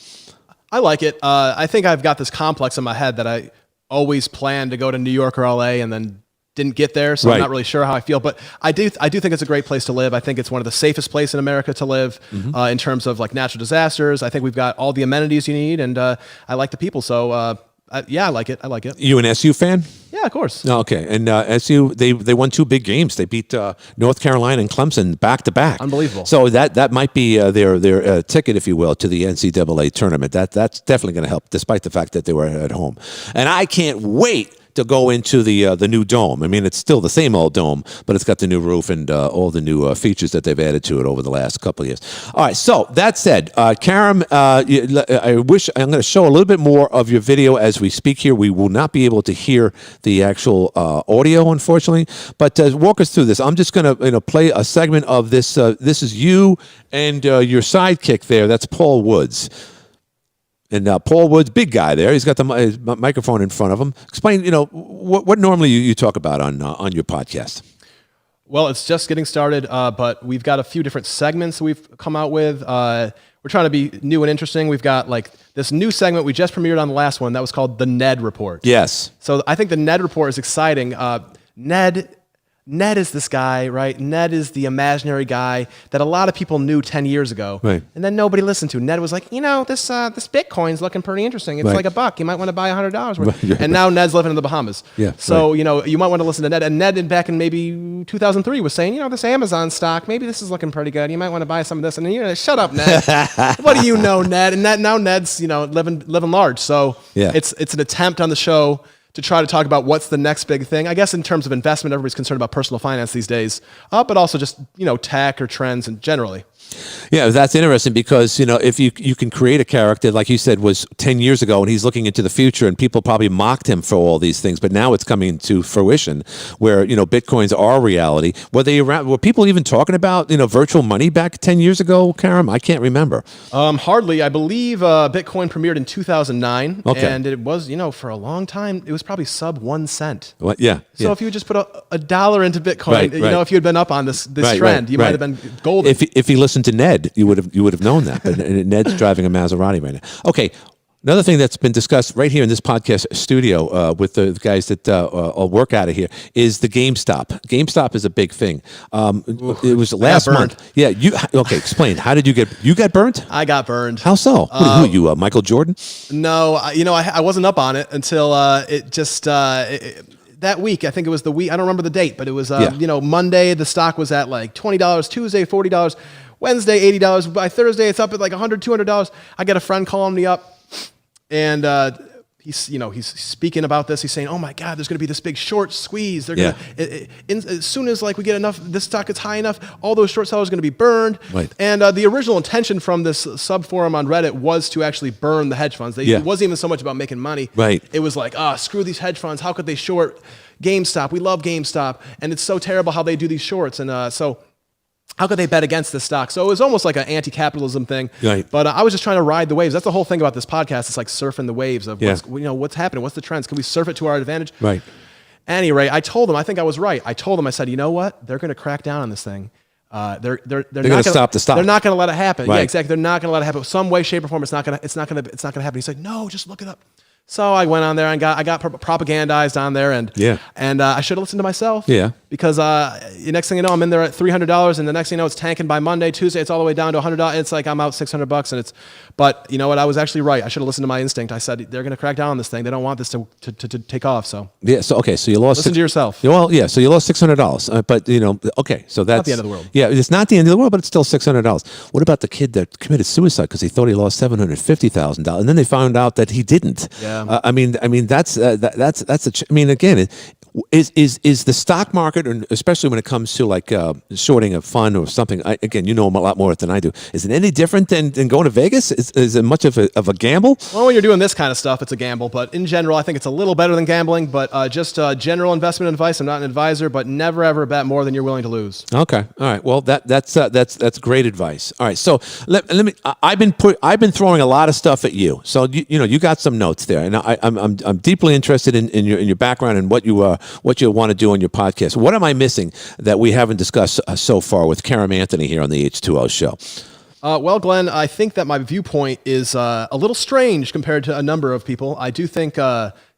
I like it. I think I've got this complex in my head that I always planned to go to New York or LA and then didn't get there, so I'm not really sure how I feel. But I do think it's a great place to live. I think it's one of the safest places in America to live in terms of like natural disasters. I think we've got all the amenities you need, and I like the people. So yeah, I like it. You an SU fan? Yeah, of course. Oh, okay, and SU they won 2 big games. They beat North Carolina and Clemson back to back. Unbelievable. So that might be their ticket, if you will, to the NCAA tournament. That's definitely going to help, despite the fact that they were at home. And I can't wait to go into the new dome. I mean, it's still the same old dome, but it's got the new roof and all the new features that they've added to it over the last couple of years. All right, so that said, Karam, I'm going to show a little bit more of your video as we speak here. We will not be able to hear the actual audio, unfortunately, but walk us through this. I'm just going to play a segment of this. This is you and your sidekick there. That's Paul Woods. And Paul Woods, big guy there. He's got the his microphone in front of him. Explain, what normally you talk about on your podcast. Well, it's just getting started, but we've got a few different segments we've come out with. We're trying to be new and interesting. We've got like this new segment we just premiered on the last one that was called the Ned Report. Yes. So I think the Ned Report is exciting. Ned is this guy, right? Ned is the imaginary guy that a lot of people knew 10 years ago. Right. And then nobody listened to. Ned was like, this Bitcoin's looking pretty interesting. It's like $1. You might want to buy $100 worth. Right. And now Ned's living in the Bahamas. Yeah. So, you might want to listen to Ned. And Ned back in maybe 2003 was saying, this Amazon stock, maybe this is looking pretty good. You might want to buy some of this. And shut up, Ned. What do you know, Ned? And now Ned's, living large. So yeah. It's an attempt on the show to try to talk about what's the next big thing. I guess in terms of investment, everybody's concerned about personal finance these days, but also just, tech or trends and generally. Yeah, that's interesting because, if you can create a character, like you said, was 10 years ago and he's looking into the future and people probably mocked him for all these things, but now it's coming to fruition where, Bitcoins are reality. Were people even talking about, virtual money back 10 years ago, Karam? I can't remember. Hardly. I believe Bitcoin premiered in 2009. Okay. And it was, for a long time, it was probably sub 1 cent. What? Yeah. So if you would just put a dollar into Bitcoin, if you had been up on this trend, you might have been golden. If he listened to Ned, you would have known that. But Ned's driving a Maserati right now. Okay. Another thing that's been discussed right here in this podcast studio with the guys that all work out of here is the GameStop. GameStop is a big thing. It was last month. Yeah. Explain. How did you got burnt? I got burned. How so? Who are you, Michael Jordan? No, I wasn't up on it until it just that week. I think it was the week. I don't remember the date, but it was Monday. The stock was at like $20. Tuesday, $40. Wednesday, $80. By Thursday, it's up at like $100, $200. I get a friend calling me up. And he's speaking about this. He's saying, "Oh my God, there's going to be this big short squeeze. They're as soon as we get enough, this stock is high enough, all those short sellers are going to be burned." Right. And the original intention from this sub forum on Reddit was to actually burn the hedge funds. It wasn't even so much about making money. Right. It was like, screw these hedge funds. How could they short GameStop? We love GameStop, and it's so terrible how they do these shorts. And so. How could they bet against this stock? So it was almost like an anti-capitalism thing. Right. But I was just trying to ride the waves. That's the whole thing about this podcast. It's like surfing the waves of what's happening, what's the trends. Can we surf it to our advantage? Right. Anyway, I told them, I think I was right. I told them, I said, you know what? They're going to crack down on this thing. They're going to stop the stock. They're not going to let it happen. Right. Yeah, exactly. They're not going to let it happen. Some way, shape, or form, it's not going to happen. He's like, no, just look it up. So I went on there and I got propagandized on there, and I should have listened to myself. Yeah. Because the next thing you know, I'm in there at $300, and the next thing you know, it's tanking by Monday, Tuesday, it's all the way down to $100. It's like I'm out $600, and but you know what? I was actually right. I should have listened to my instinct. I said they're going to crack down on this thing. They don't want this to take off. So yeah. So okay. So you lost. Listen to yourself. Well, yeah. So you lost $600, but okay. So that's not the end of the world. Yeah, it's not the end of the world, but it's still $600. What about the kid that committed suicide because he thought he lost $750,000, and then they found out that he didn't? Yeah. I mean, that's again, is the stock market, and especially when it comes to like shorting a fund or something. Again, you know a lot more than I do. Is it any different than going to Vegas? Is it much of a gamble? Well, when you're doing this kind of stuff, it's a gamble. But in general, I think it's a little better than gambling. But just general investment advice. I'm not an advisor, but never ever bet more than you're willing to lose. Okay, all right. Well, that's great advice. All right, so let me. I've been throwing a lot of stuff at you. So you got some notes there, and I'm deeply interested in your background and what you want to do on your podcast. What am I missing that we haven't discussed so far with Karam Anthony here on the H2O Show? Well, Glenn, I think that my viewpoint is a little strange compared to a number of people. I do think,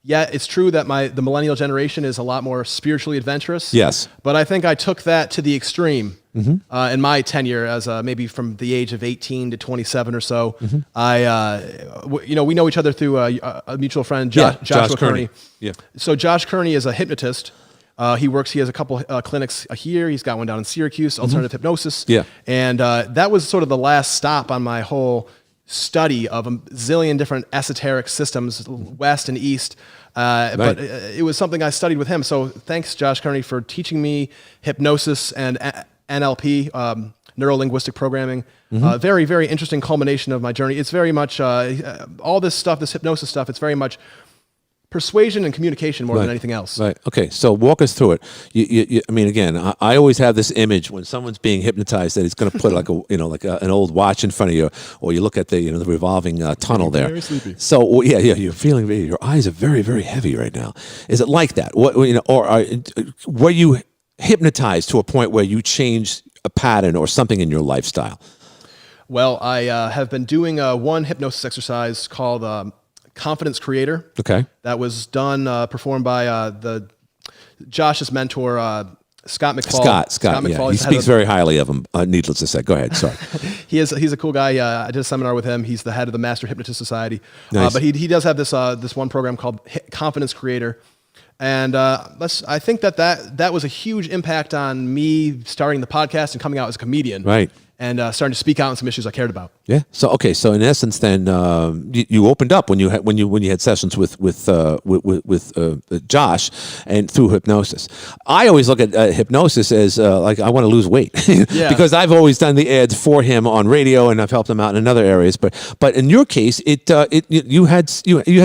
it's true that the millennial generation is a lot more spiritually adventurous. Yes. But I think I took that to the extreme in my tenure as maybe from the age of 18 to 27 or so. Mm-hmm. We know each other through a mutual friend, Joshua Kearney. Yeah. So Josh Kearney is a hypnotist. He has a couple clinics here. He's got one down in Syracuse, alternative hypnosis. Yeah. And that was sort of the last stop on my whole study of a zillion different esoteric systems, West and East. Right. But it was something I studied with him. So thanks, Josh Kearney, for teaching me hypnosis and NLP, neuro-linguistic programming. Mm-hmm. Very, very interesting culmination of my journey. It's very much all this stuff, this hypnosis stuff, it's very much persuasion and communication more than anything else. Right. Okay. So walk us through it. I mean, again, I always have this image when someone's being hypnotized that it's going to put like an old watch in front of you, or you look at the the revolving tunnel there. Very sleepy. So you're feeling your eyes are very, very heavy right now. Is it like that? Were you hypnotized to a point where you changed a pattern or something in your lifestyle? Well, I have been doing one hypnosis exercise called Confidence Creator. Okay. That was performed by Josh's mentor, Scott McFall. Scott, yeah. He speaks very highly of him, needless to say. Go ahead, sorry. He's a cool guy. I did a seminar with him. He's the head of the Master Hypnotist Society. Nice. But he does have this one program called Confidence Creator. And I think that was a huge impact on me starting the podcast and coming out as a comedian. Right. And starting to speak out on some issues I cared about. Yeah. So okay. So in essence, then you opened up when you had sessions with Josh and through hypnosis. I always look at hypnosis as like I want to lose weight because I've always done the ads for him on radio and I've helped him out in other areas. But in your case, you had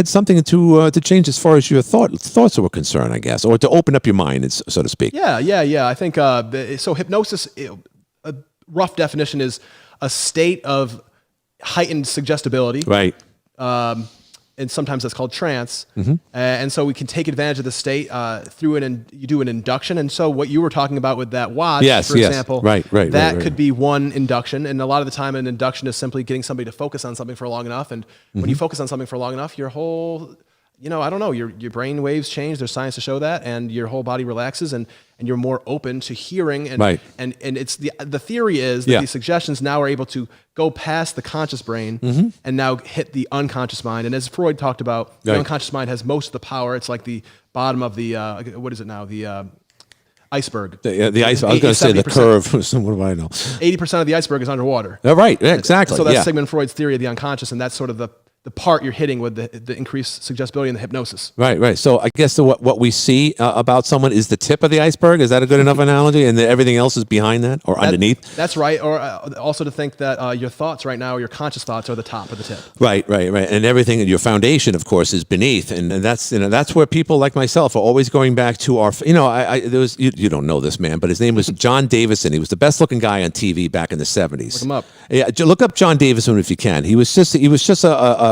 something to change as far as your thoughts were concerned, I guess, or to open up your mind, so to speak. Yeah. I think so. Hypnosis. A rough definition is a state of heightened suggestibility. Right. And sometimes that's called trance. And so we can take advantage of the state through you do an induction. And so what you were talking about with that watch, for example, right, that could be one induction. And a lot of the time an induction is simply getting somebody to focus on something for long enough. And when you focus on something for long enough, your whole, I don't know, your brain waves change. There's science to show that, and your whole body relaxes, and you're more open to hearing. And and it's the theory is that these suggestions now are able to go past the conscious brain and now hit the unconscious mind. And as Freud talked about, the unconscious mind has most of the power. It's like the bottom of the what is it now? The iceberg. The ice. I was going to say the curve. What do I know? 80% of the iceberg is underwater. Oh, right. Yeah, exactly. So that's Sigmund Freud's theory of the unconscious, and that's sort of the part you're hitting with the increased suggestibility and the hypnosis. Right. So I guess what we see about someone is the tip of the iceberg. Is that a good enough analogy? And everything else is behind that or underneath? That's right. Or also to think that your thoughts right now, your conscious thoughts, are the top of the tip. Right. And everything, your foundation, of course, is beneath. And that's where people like myself are always going back to our, there was, you don't know this man, but his name was John Davison. He was the best looking guy on TV back in the 70s. Look him up. Yeah, look up John Davison if you can. He was just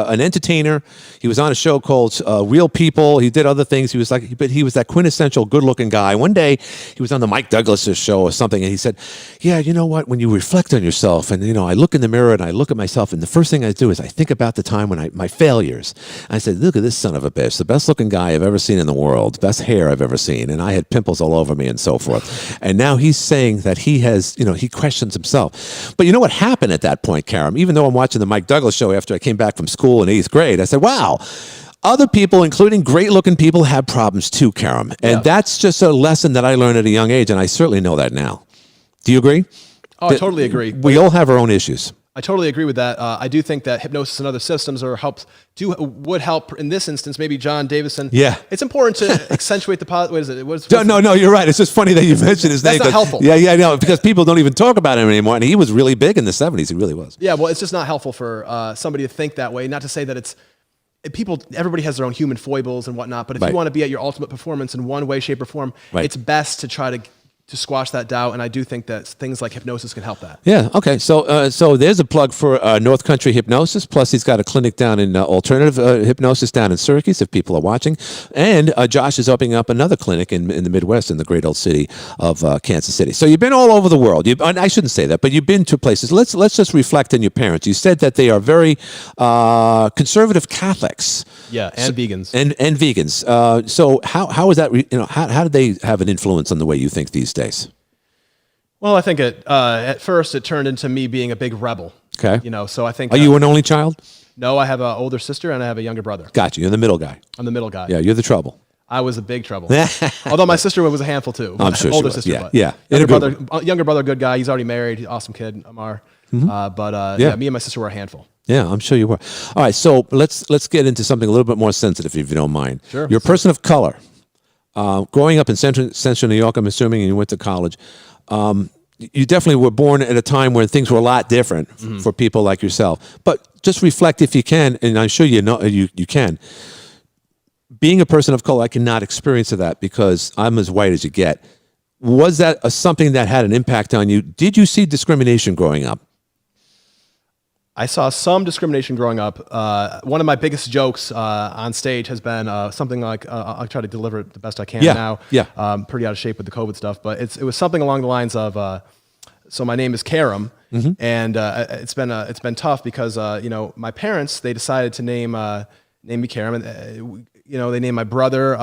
an entertainer. He was on a show called Real People. He did other things. He was that quintessential good-looking guy. One day, he was on the Mike Douglas's show or something, and he said, "Yeah, you know what? When you reflect on yourself, and I look in the mirror and I look at myself, and the first thing I do is I think about the time when my failures." I said, "Look at this son of a bitch, the best-looking guy I've ever seen in the world, best hair I've ever seen, and I had pimples all over me and so forth." And now he's saying that he has, he questions himself. But you know what happened at that point, Karam? Even though I'm watching the Mike Douglas show after I came back from school in 8th grade, I said, wow, other people, including great-looking people, have problems too, Karam. And that's just a lesson that I learned at a young age, and I certainly know that now. Do you agree? Oh, I totally agree. We all have our own issues. I totally agree with that. I do think that hypnosis and other systems would help in this instance. Maybe John Davison. Yeah, it's important to accentuate the positive. What is it? What's no, you're right. It's just funny that you mentioned his name. That's not helpful. Yeah, no, because people don't even talk about him anymore, and he was really big in the 70s. He really was. Yeah, well, it's just not helpful for somebody to think that way. Not to say that it's everybody has their own human foibles and whatnot, but if you want to be at your ultimate performance in one way, shape, or form, it's best to try to squash that doubt, and I do think that things like hypnosis can help that. Yeah, okay. So there's a plug for North Country Hypnosis, plus he's got a clinic down in alternative hypnosis down in Syracuse, if people are watching. And Josh is opening up another clinic in the Midwest in the great old city of Kansas City. So you've been all over the world. I shouldn't say that, but you've been to places. Let's just reflect on your parents. You said that they are very conservative Catholics. Yeah, and vegans. And vegans. So how is that, how did they have an influence on the way you think these days? Well, I think at first it turned into me being a big rebel. Okay. So I think... Are you an only child? No, I have an older sister and I have a younger brother. Gotcha. You're the middle guy. I'm the middle guy. Yeah, you're the trouble. I was a big trouble. Although my sister was a handful too. I'm sure older she was. sister. Yeah. Younger brother, good guy. He's already married. Awesome kid, Amar. Me and my sister were a handful. Yeah, I'm sure you were. All right, so let's get into something a little bit more sensitive, if you don't mind. Sure. You're a person of color. Growing up in central New York, I'm assuming, and you went to college. You definitely were born at a time where things were a lot different for people like yourself. But just reflect if you can, and I'm sure you can. being a person of color, I cannot experience that because I'm as white as you get. Was that something that had an impact on you? Did you see discrimination growing up? I saw some discrimination growing up. One of my biggest jokes on stage has been something like, I'll try to deliver it the best I can now. Yeah. Pretty out of shape with the COVID stuff, but it was something along the lines of, so my name is Karam, and it's been tough because my parents, they decided to name me Karam, and they named my brother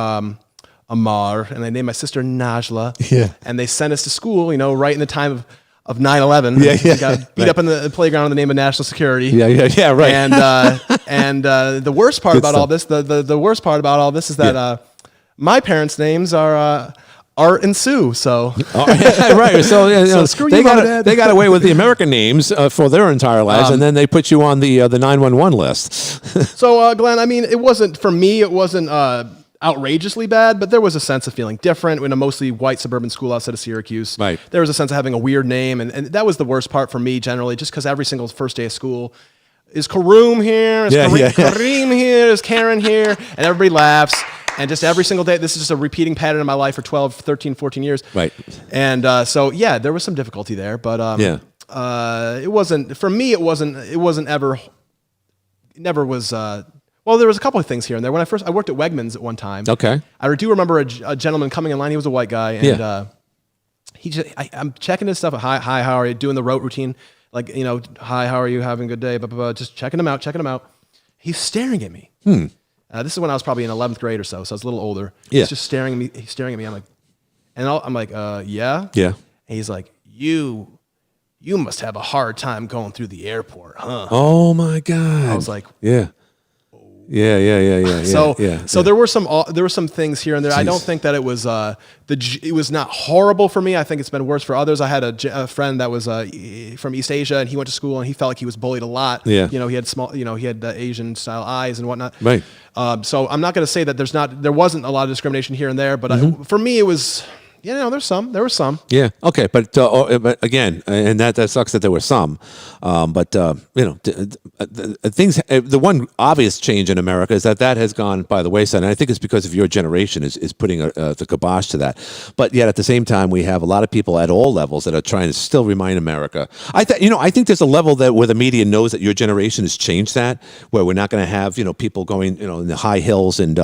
Amar, and they named my sister Najla. Yeah. And they sent us to school, right in the time of 9/11. Yeah. We got beat up in the playground in the name of national security. Yeah, right. And the worst part about all this, the worst part about all this is that my parents' names are Art and Sue. So right. So, screw they you, got Mom and Dad. they got away with the American names for their entire lives, and then they put you on the 911 list. So Glenn, I mean, it wasn't for me. It wasn't outrageously bad, but there was a sense of feeling different in a mostly white suburban school outside of Syracuse. Right. There was a sense of having a weird name, and that was the worst part for me generally, just because every single first day of school, is Karoom here? Is Kareem here? Is Karen here? And everybody laughs. And just every single day, this is just a repeating pattern in my life for 12, 13, 14 years. Right. And so, there was some difficulty there, but it wasn't, for me, it never was, well, there was a couple of things here and there. When I worked at Wegmans at one time. Okay. I do remember a gentleman coming in line. He was a white guy, and I'm checking his stuff. Hi, how are you? Doing the rote routine, like hi, how are you? Having a good day? Blah, blah, blah. Just checking him out. He's staring at me. This is when I was probably in 11th grade or so, so I was a little older. Yeah. He's just staring at me. He's staring at me. I'm like, yeah. Yeah. And he's like, you must have a hard time going through the airport, huh? Oh my God. I was like, yeah. So there were some things here and there. Jeez. I don't think that it was it was not horrible for me. I think it's been worse for others. I had a friend that was from East Asia, and he went to school, and he felt like he was bullied a lot. Yeah. He had he had Asian style eyes and whatnot. Right. So I'm not going to say that there wasn't a lot of discrimination here and there, but for me it was. There was some. Yeah. Okay. But again, and that sucks that there were some. But things. The one obvious change in America is that has gone by the wayside, and I think it's because of your generation is putting the kibosh to that. But yet at the same time, we have a lot of people at all levels that are trying to still remind America. I think there's a level where the media knows that your generation has changed that, where we're not going to have people going in the high hills and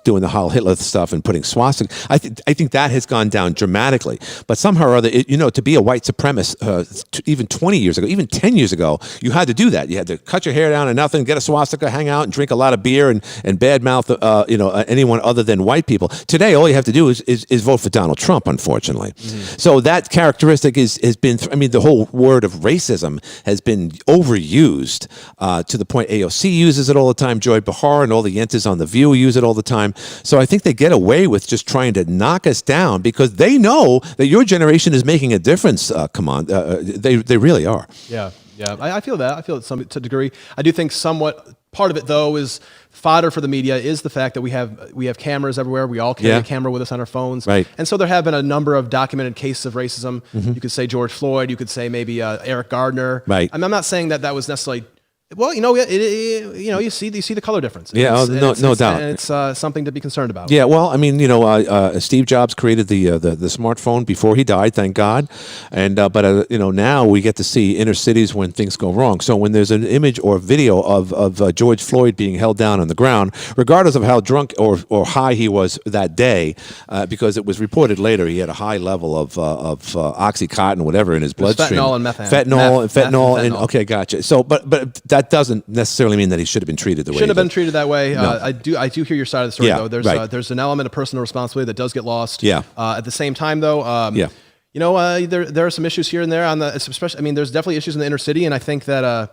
doing the Heil Hitler stuff and putting swastika. I think that has gone down dramatically, but somehow or other, to be a white supremacist, even 20 years ago, even 10 years ago, you had to do that. You had to cut your hair down and nothing, get a swastika, hang out, and drink a lot of beer and badmouth, anyone other than white people. Today, all you have to do is vote for Donald Trump, unfortunately. So that characteristic has been. The whole word of racism has been overused to the point AOC uses it all the time. Joy Behar and all the yentas on The View use it all the time. So I think they get away with just trying to knock us down because they know that your generation is making a difference. Come on, they really are. Yeah. I feel that. I feel it to a degree. I do think somewhat part of it though is fodder for the media is the fact that we have cameras everywhere. We all carry a camera with us on our phones, right? And so there have been a number of documented cases of racism. You could say George Floyd. You could say maybe Eric Gardner. Right. I'm not saying that was necessarily. Well, you see the color difference. Yeah, no doubt. And it's something to be concerned about. Yeah, well, Steve Jobs created the smartphone before he died, thank God. And but now we get to see inner cities when things go wrong. So when there's an image or video of George Floyd being held down on the ground, regardless of how drunk or high he was that day, because it was reported later he had a high level of OxyContin, whatever, in his bloodstream. Fentanyl and methane. Fentanyl, and okay, gotcha. So, but that doesn't necessarily mean that he should have been treated the way. Shouldn't have been treated that way. No. I do hear your side of the story though. Right. There's an element of personal responsibility that does get lost. Yeah. At the same time though, there are some issues here and there especially. There's definitely issues in the inner city, and I think that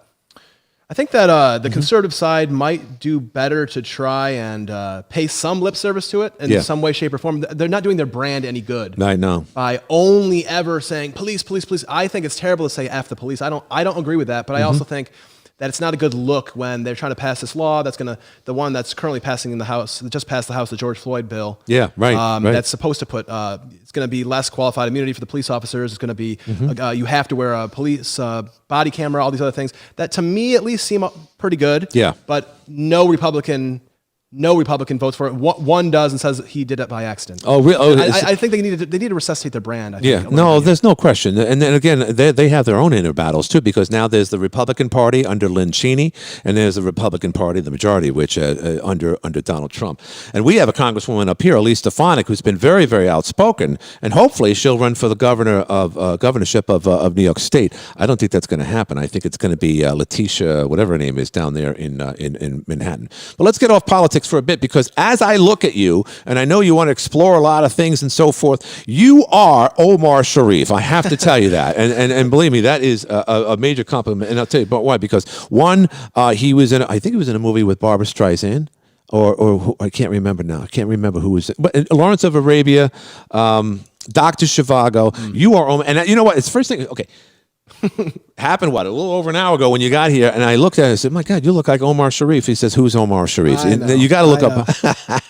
the conservative side might do better to try and pay some lip service to it in some way, shape, or form. They're not doing their brand any good. I know. By only ever saying police, police, police. I think it's terrible to say F the police. I don't agree with that, but I also think that it's not a good look when they're trying to pass this law the one that's currently passing in the House, that just passed the House, the George Floyd bill. Yeah, right. That's supposed to put, it's going to be less qualified immunity for the police officers. It's going to be, you have to wear a police body camera, all these other things that to me at least seem pretty good. Yeah. But no Republican no Republican votes for it. One does and says he did it by accident. Oh, really? Oh, I think they need to resuscitate their brand. I think, yeah, no, there's no question. And then again, they have their own inner battles too, because now there's the Republican Party under Lynn Cheney, and there's the Republican Party, the majority, which under Donald Trump. And we have a congresswoman up here, Elise Stefanik, who's been very, very outspoken, and hopefully she'll run for the governorship of New York State. I don't think that's going to happen. I think it's going to be Letitia, whatever her name is, down there in Manhattan. But let's get off politics for a bit, because as I look at you, and I know you want to explore a lot of things and so forth, you are Omar Sharif. I have to tell you that, and believe me, that is a major compliment. And I'll tell you about why. Because one, I think he was in a movie with Barbara Streisand, or I can't remember now. I can't remember who was it. But Lawrence of Arabia, Dr. Zhivago. You are Omar, and you know what? It's first thing. Okay. Happened a little over an hour ago when you got here, and I looked at it and said, "My God, you look like Omar Sharif." He says, "Who's Omar Sharif?" You got to look up.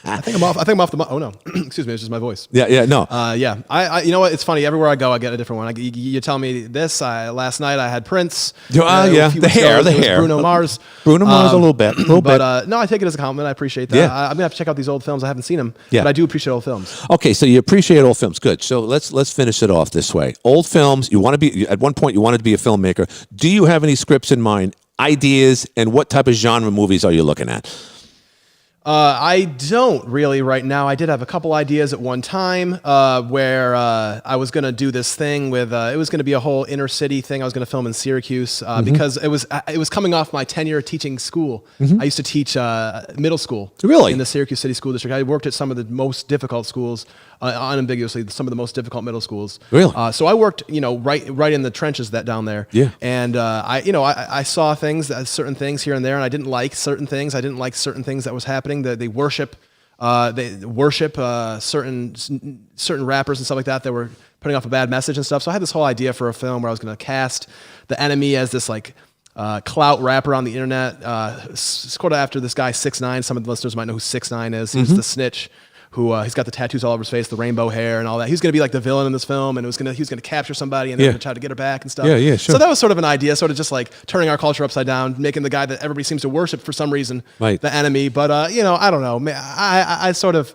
I think I'm off the. Oh no, excuse me, it's just my voice. Yeah, no. Yeah. I you know what? It's funny. Everywhere I go, I get a different one. You tell me this. Last night I had Prince. Yeah, the hair. Bruno Mars. Bruno Mars a little bit. But no, I take it as a compliment. I appreciate that. I'm gonna have to check out these old films. I haven't seen them, but I do appreciate old films. Okay, so you appreciate old films. Good. So let's finish it off this way. Old films. You want to be at one point. You wanted to be a filmmaker. Do you have any scripts in mind, ideas, and what type of genre movies are you looking at? I don't really right now. I did have a couple ideas at one time where I was going to do this thing with, it was going to be a whole inner city thing. I was going to film in Syracuse because it was coming off my tenure teaching school. I used to teach middle school. Really? In the Syracuse City School District. I worked at some of the most difficult schools, unambiguously, some of the most difficult middle schools. Really? So I worked, right in the trenches down there. Yeah. And I saw things, certain things here and there, and I didn't like certain things. I didn't like certain things that was happening. They worship certain rappers and stuff like that were putting off a bad message and stuff. So I had this whole idea for a film where I was going to cast the enemy as this clout rapper on the internet. Sort of after this guy 6ix9ine. Some of the listeners might know who 6ix9ine is. He's the snitch who he's got the tattoos all over his face, the rainbow hair and all that. He's going to be like the villain in this film, and he was going to capture somebody and then try to get her back and stuff. Yeah, sure. So that was sort of an idea, sort of just like turning our culture upside down, making the guy that everybody seems to worship for some reason the enemy. But I don't know.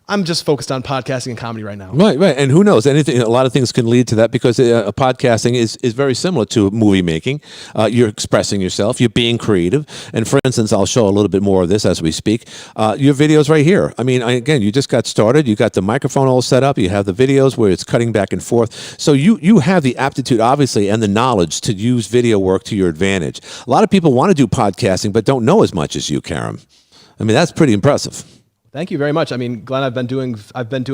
I'm just focused on podcasting and comedy right now. Right. And who knows? A lot of things can lead to that, because podcasting is very similar to movie making. You're expressing yourself. You're being creative. And for instance, I'll show a little bit more of this as we speak. Your videos right here. I mean, again, you just got started. You got the microphone all set up. You have the videos where it's cutting back and forth. So you have the aptitude, obviously, and the knowledge to use video work to your advantage. A lot of people want to do podcasting but don't know as much as you, Karam. I mean, that's pretty impressive. Thank you very much. I mean, Glenn, I've been doing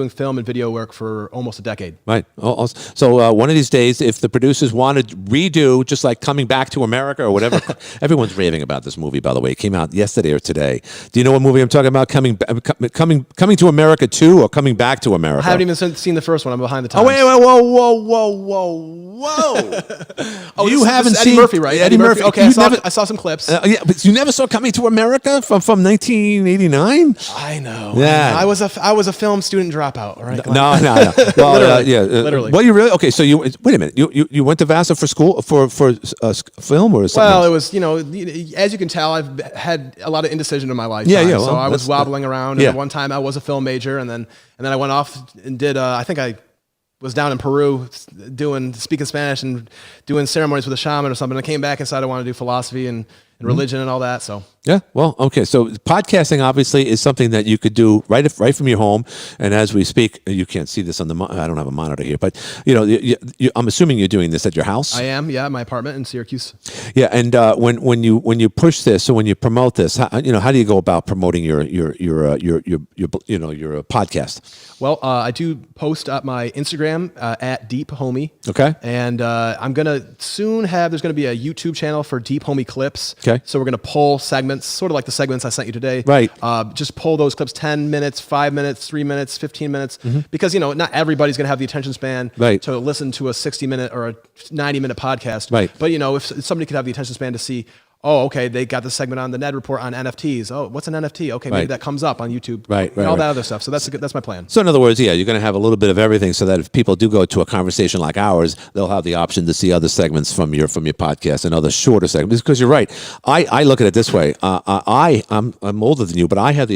film and video work for almost a decade. Right. So one of these days, if the producers want to redo, just like Coming Back to America or whatever, everyone's raving about this movie, by the way. It came out yesterday or today. Do you know what movie I'm talking about? Coming to America 2 or Coming Back to America? I haven't even seen the first one. I'm behind the times. Oh, wait, whoa. You haven't seen Eddie Murphy, right? Eddie Murphy. Okay, I saw some clips. Yeah, but you never saw Coming to America from 1989? I know. Yeah, I was a film student dropout. All right. No. Well, literally. Well, you really okay? So wait a minute. You went to Vassar for school for film or something? Well, it was as you can tell, I've had a lot of indecision in my life. Yeah. Well, so I was wobbling around. And one time I was a film major, and then I went off and did. I think I was down in Peru speaking Spanish and doing ceremonies with a shaman or something. I came back and decided I wanted to do philosophy and religion and all that. So yeah, well, okay. So podcasting obviously is something that you could do right from your home. And as we speak, you can't see this on I don't have a monitor here, but I'm assuming you're doing this at your house. I am, yeah, my apartment in Syracuse. Yeah, and when you push this, so when you promote this, how do you go about promoting your podcast? Well, I do post at my Instagram at Deep Homie. Okay. And I'm gonna soon there's gonna be a YouTube channel for Deep Homie clips. Okay. So we're gonna pull segments, sort of like the segments I sent you today. Right. Just pull those clips, 10 minutes, 5 minutes, 3 minutes, 15 minutes, because not everybody's gonna have the attention span to listen to a 60-minute or a 90-minute podcast. Right. But if somebody could have the attention span to see, oh, okay, they got the segment on the Ned Report on NFTs. Oh, what's an NFT? Okay, maybe that comes up on YouTube. Right, and all that other stuff. So that's my plan. So in other words, yeah, you're going to have a little bit of everything, so that if people do go to a conversation like ours, they'll have the option to see other segments from your podcast and other shorter segments. Because you're right, I look at it this way. I'm older than you, but I have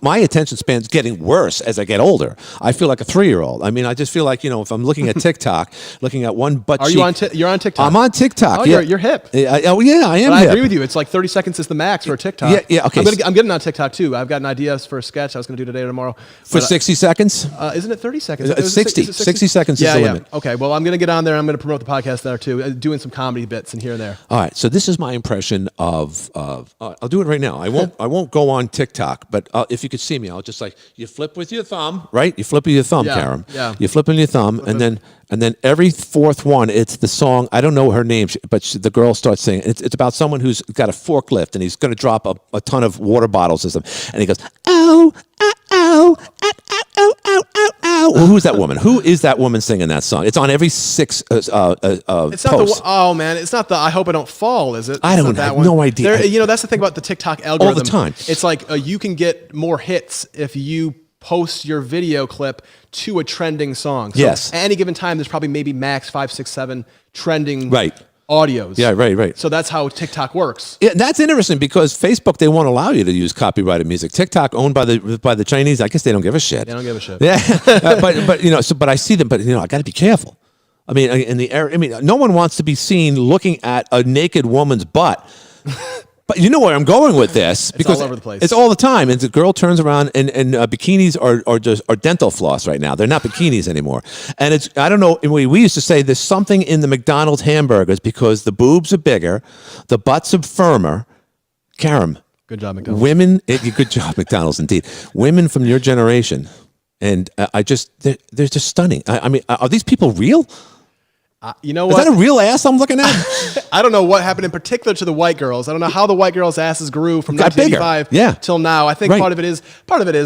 my attention span's getting worse as I get older. I feel like a 3-year-old. I mean, I just feel like, if I'm looking at TikTok, looking at one butt cheek. You're on TikTok? I'm on TikTok. Oh, yeah. you're hip. Oh yeah, I am. But I hip. agree with you. It's like 30 seconds is the max for TikTok. Yeah. Okay. I'm getting on TikTok too. I've got an idea for a sketch I was going to do today or tomorrow. For 60 seconds? Isn't it 30 seconds? It's 60. 60 seconds is the limit. Okay. Well, I'm going to get on there. I'm going to promote the podcast there too, doing some comedy bits and here and there. All right. So this is my impression of. I'll do it right now. I won't go on TikTok, but if you could see me, I'll just you flip with your thumb, right? You flip with your thumb, Karam. Yeah. You flip with your thumb, and then every fourth one, it's the song. I don't know her name, but the girl starts singing. It's about someone who's got a forklift and he's going to drop a ton of water bottles or something, and he goes, "Oh, oh, oh, oh, oh, oh, oh, oh, oh." Well, who's that woman? Who is that woman singing that song? It's on every 6 It's not posts. it's not the I Hope I Don't Fall, is it? I don't have no idea. That's the thing about the TikTok algorithm. All the time. It's like you can get more hits if you post your video clip to a trending song. So yes. At any given time, there's probably maybe max 5, 6, 7 trending audios. Yeah, right. So that's how TikTok works. Yeah, that's interesting because Facebook, they won't allow you to use copyrighted music. TikTok, owned by the Chinese, I guess they don't give a shit. They don't give a shit. Yeah, but I see them. But I got to be careful. I mean, no one wants to be seen looking at a naked woman's butt. But you know where I'm going with this, because it's all over the place. It's all the time, and the girl turns around, and bikinis are dental floss right now. They're not bikinis anymore, and I don't know. We used to say there's something in the McDonald's hamburgers because the boobs are bigger, the butts are firmer. Karam, good job, McDonald's. Women, good job, McDonald's, indeed. Women from your generation, and they're just stunning. I mean, are these people real? You know what? Is that a real ass I'm looking at? I don't know what happened in particular to the white girls. I don't know how the white girls' asses grew from 1985 till now. I think part of it is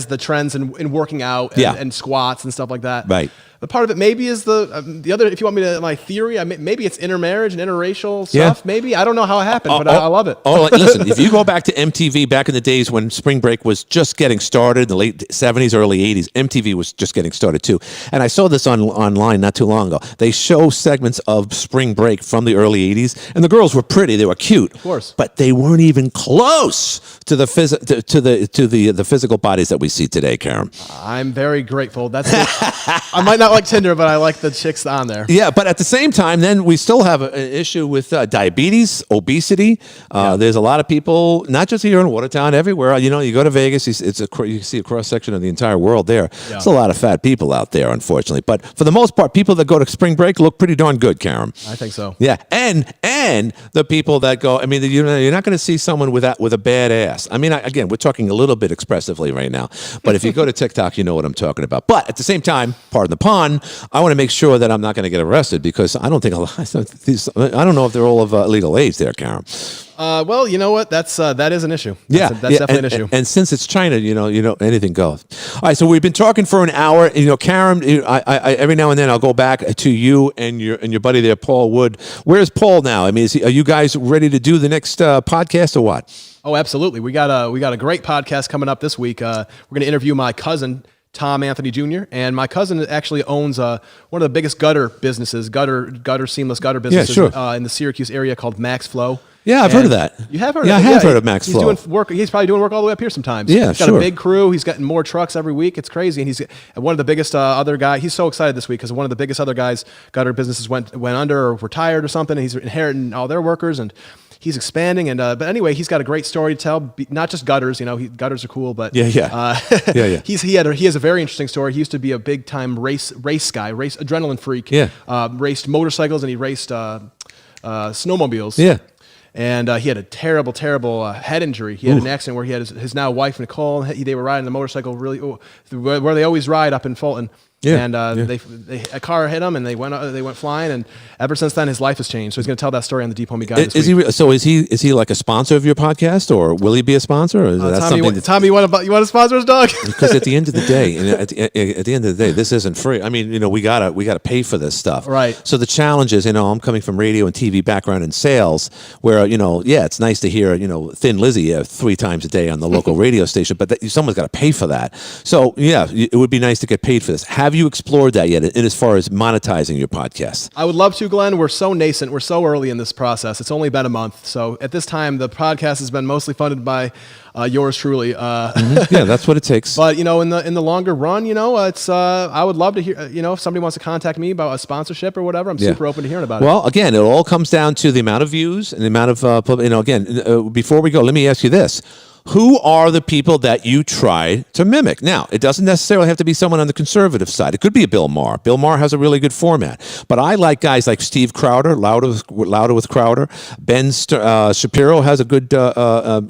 the trends in working out and squats and stuff like that. Right. But part of it maybe is the other. If you want me to my theory, maybe it's intermarriage and interracial stuff. Yeah. Maybe I don't know how it happened, but I love it. Listen, if you go back to MTV back in the days when Spring Break was just getting started, the late 70s, early 80s, MTV was just getting started too. And I saw this online not too long ago. They show segments of Spring Break from the early 80s, and the girls were pretty, they were cute, of course, but they weren't even close to the physical bodies that we see today, Karam. I'm very grateful. I might not like Tinder, but I like the chicks on there. Yeah, but at the same time, then we still have an issue with diabetes, obesity. There's a lot of people, not just here in Watertown, everywhere. You go to Vegas, you see a cross section of the entire world there. Yeah. There's a lot of fat people out there, unfortunately. But for the most part, people that go to Spring Break look pretty darn good, Karam. I think so. Yeah, and the people that go, I mean, you're not going to see someone with a bad ass. I mean, again, we're talking a little bit expressively right now. But if you go to TikTok, you know what I'm talking about. But at the same time, pardon the pun, I want to make sure that I'm not going to get arrested because I don't know if they're all of legal age there, Karam. Well, you know what? That is an issue. That's definitely an issue. And since it's China, anything goes. All right, so we've been talking for an hour. Karam, I every now and then I'll go back to you and your buddy there, Paul Wood. Where's Paul now? I mean, are you guys ready to do the next podcast or what? Oh, absolutely. We got a great podcast coming up this week. We're going to interview my cousin, Tom Anthony Jr., and my cousin actually owns one of the biggest gutter seamless gutter businesses in the Syracuse area called Max Flow. Yeah, I've heard of that. You have heard of it? Yeah, I have heard of Max Flow. He's probably doing work all the way up here sometimes. Yeah, he's got a big crew. He's getting more trucks every week. It's crazy. And he's one of the biggest other guys. He's so excited this week because one of the biggest other guys gutter businesses went under or retired or something. And he's inheriting all their workers and he's expanding. And but anyway, he's got a great story to tell. Not just gutters. Gutters are cool, but He has a very interesting story. He used to be a big time race guy, adrenaline freak. Yeah, raced motorcycles and he raced snowmobiles. Yeah. And he had a terrible, terrible head injury. He had an accident where he had his now wife, Nicole, they were riding the motorcycle where they always ride up in Fulton. Yeah, And a car hit him, and they went flying. And ever since then, his life has changed. So he's going to tell that story on the Deep Homie Guide. Is he like a sponsor of your podcast, or will he be a sponsor? Or is that Tommy, you want to sponsor us, dog? Because at the end of the day, at the end of the day, this isn't free. I mean, we gotta pay for this stuff, right? So the challenge is, I'm coming from radio and TV background and sales, where it's nice to hear Thin Lizzy 3 times a day on the local radio station, but someone's got to pay for that. So yeah, it would be nice to get paid for this. Have you explored that yet, in as far as monetizing your podcast? I would love to, Glenn. We're so nascent. We're so early in this process. It's only been a month. So at this time, the podcast has been mostly funded by yours truly. Yeah, that's what it takes. But in the longer run, it's I would love to hear. If somebody wants to contact me about a sponsorship or whatever, I'm super open to hearing about it. Well, again, it all comes down to the amount of views and the amount of before we go, let me ask you this. Who are the people that you try to mimic? Now, it doesn't necessarily have to be someone on the conservative side. It could be a Bill Maher. Bill Maher has a really good format. But I like guys like Steve Crowder, Louder with Crowder. Ben Shapiro has a good a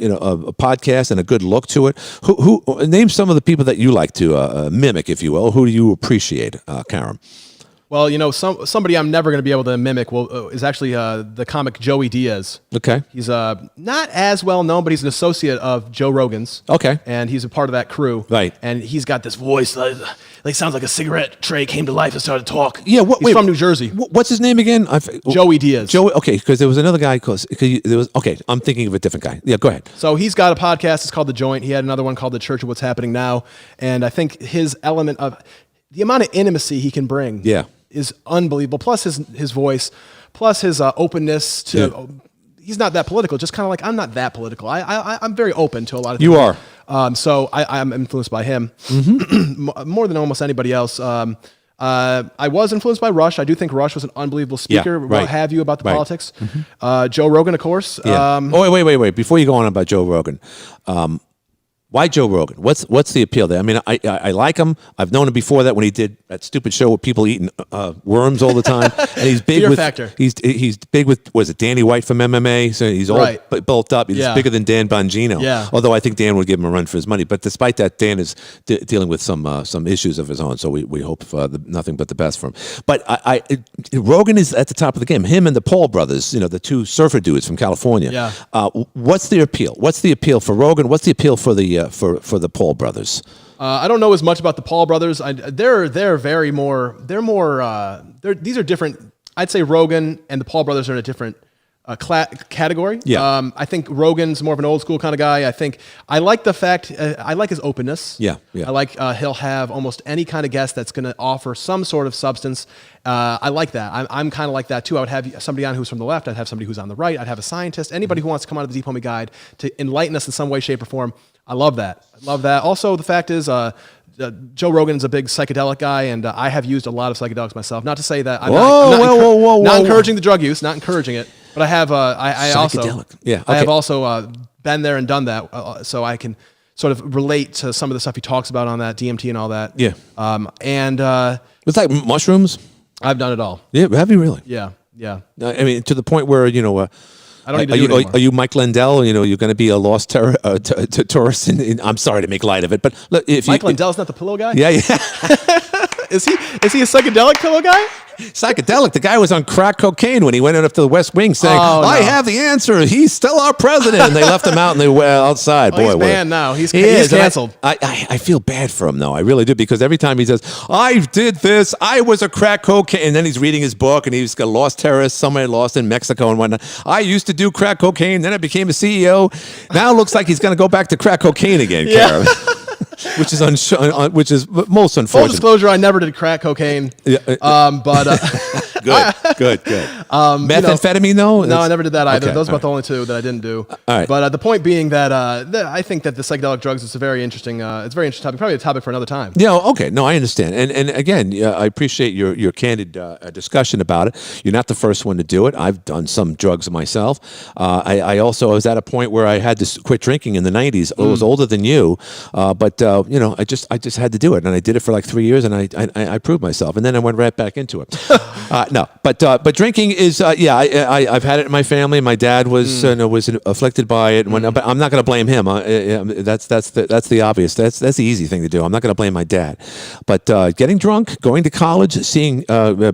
podcast and a good look to it. Who name some of the people that you like to mimic, if you will. Who do you appreciate, Karam? Well, somebody I'm never going to be able to mimic is actually the comic Joey Diaz. Okay. He's not as well known, but he's an associate of Joe Rogan's. Okay. And he's a part of that crew. Right. And he's got this voice like sounds like a cigarette tray came to life and started to talk. Yeah. He's from New Jersey. What's his name again? Joey Diaz. Joey. Okay, because there was another guy. Okay, I'm thinking of a different guy. Yeah, go ahead. So he's got a podcast. It's called The Joint. He had another one called The Church of What's Happening Now. And I think his element of the amount of intimacy he can bring. Yeah. Is unbelievable. Plus his voice, plus his openness to. Yeah. He's not that political. Just kind of like I'm not that political. I'm very open to a lot of things. You are. So I'm influenced by him more than almost anybody else. I was influenced by Rush. I do think Rush was an unbelievable speaker. Yeah, right. What have you about the right. politics? Joe Rogan, of course. Yeah. Wait. Before you go on about Joe Rogan. Why Joe Rogan? What's the appeal there? I mean, I like him. I've known him before that when he did that stupid show with people eating worms all the time, and he's big with Factor. He's big with was it Danny White from MMA? So he's all bulked up. He's bigger than Dan Bongino. Yeah. Although I think Dan would give him a run for his money. But despite that, Dan is dealing with some issues of his own. So we hope nothing but the best for him. But Rogan is at the top of the game. Him and the Paul brothers, the 2 surfer dudes from California. Yeah. What's their appeal? What's the appeal for Rogan? What's the appeal for the for the Paul brothers? I don't know as much about the Paul brothers. These are different. I'd say Rogan and the Paul brothers are in a different category. Yeah. I think Rogan's more of an old school kind of guy. I like the fact, I like his openness. Yeah. I like he'll have almost any kind of guest that's going to offer some sort of substance. I like that. I'm kind of like that too. I would have somebody on who's from the left. I'd have somebody who's on the right. I'd have a scientist. Anybody who wants to come out of the Deep Homie Guide to enlighten us in some way, shape, or form. I love that. Also, the fact is, Joe Rogan is a big psychedelic guy, and I have used a lot of psychedelics myself. Not to say that I'm not encouraging the drug use, not encouraging it, but I have. I have also been there and done that, so I can sort of relate to some of the stuff he talks about on that DMT and all that. Yeah. It's like mushrooms. I've done it all. Yeah, have you really? Yeah. I mean, to the point where I don't need to do it anymore. Are you Mike Lindell? You're going to be a lost tourist. I'm sorry to make light of it, but look, Mike Lindell's not the pillow guy. Yeah. Is he a psychedelic pillow guy? Psychedelic. The guy was on crack cocaine when he went up to the West Wing saying, I have the answer. He's still our president. And they left him out and they were outside. He's banned now. He's canceled. I feel bad for him, though. I really do. Because every time he says, I did this, I was a crack cocaine. And then he's reading his book and he's got lost terrorist, somebody lost in Mexico and whatnot. I used to do crack cocaine. Then I became a CEO. Now it looks like he's going to go back to crack cocaine again, Karam. Which is most unfortunate. Full disclosure: I never did crack cocaine. Yeah, but good. Methamphetamine, though? No, I never did that either. Okay, Those are about the only 2 that I didn't do. All right. But the point being that I think that the psychedelic drugs is a very interesting. It's a very interesting topic. Probably a topic for another time. Yeah. Okay. No, I understand. And again, I appreciate your candid discussion about it. You're not the first one to do it. I've done some drugs myself. I also was at a point where I had to quit drinking in the 90s. I was older than you, but I just had to do it, and I did it for like 3 years, and I proved myself, and then I went right back into it. no. But drinking is, I've had it in my family. My dad was afflicted by it. But I'm not going to blame him. That's the obvious. That's the easy thing to do. I'm not going to blame my dad. But getting drunk, going to college, seeing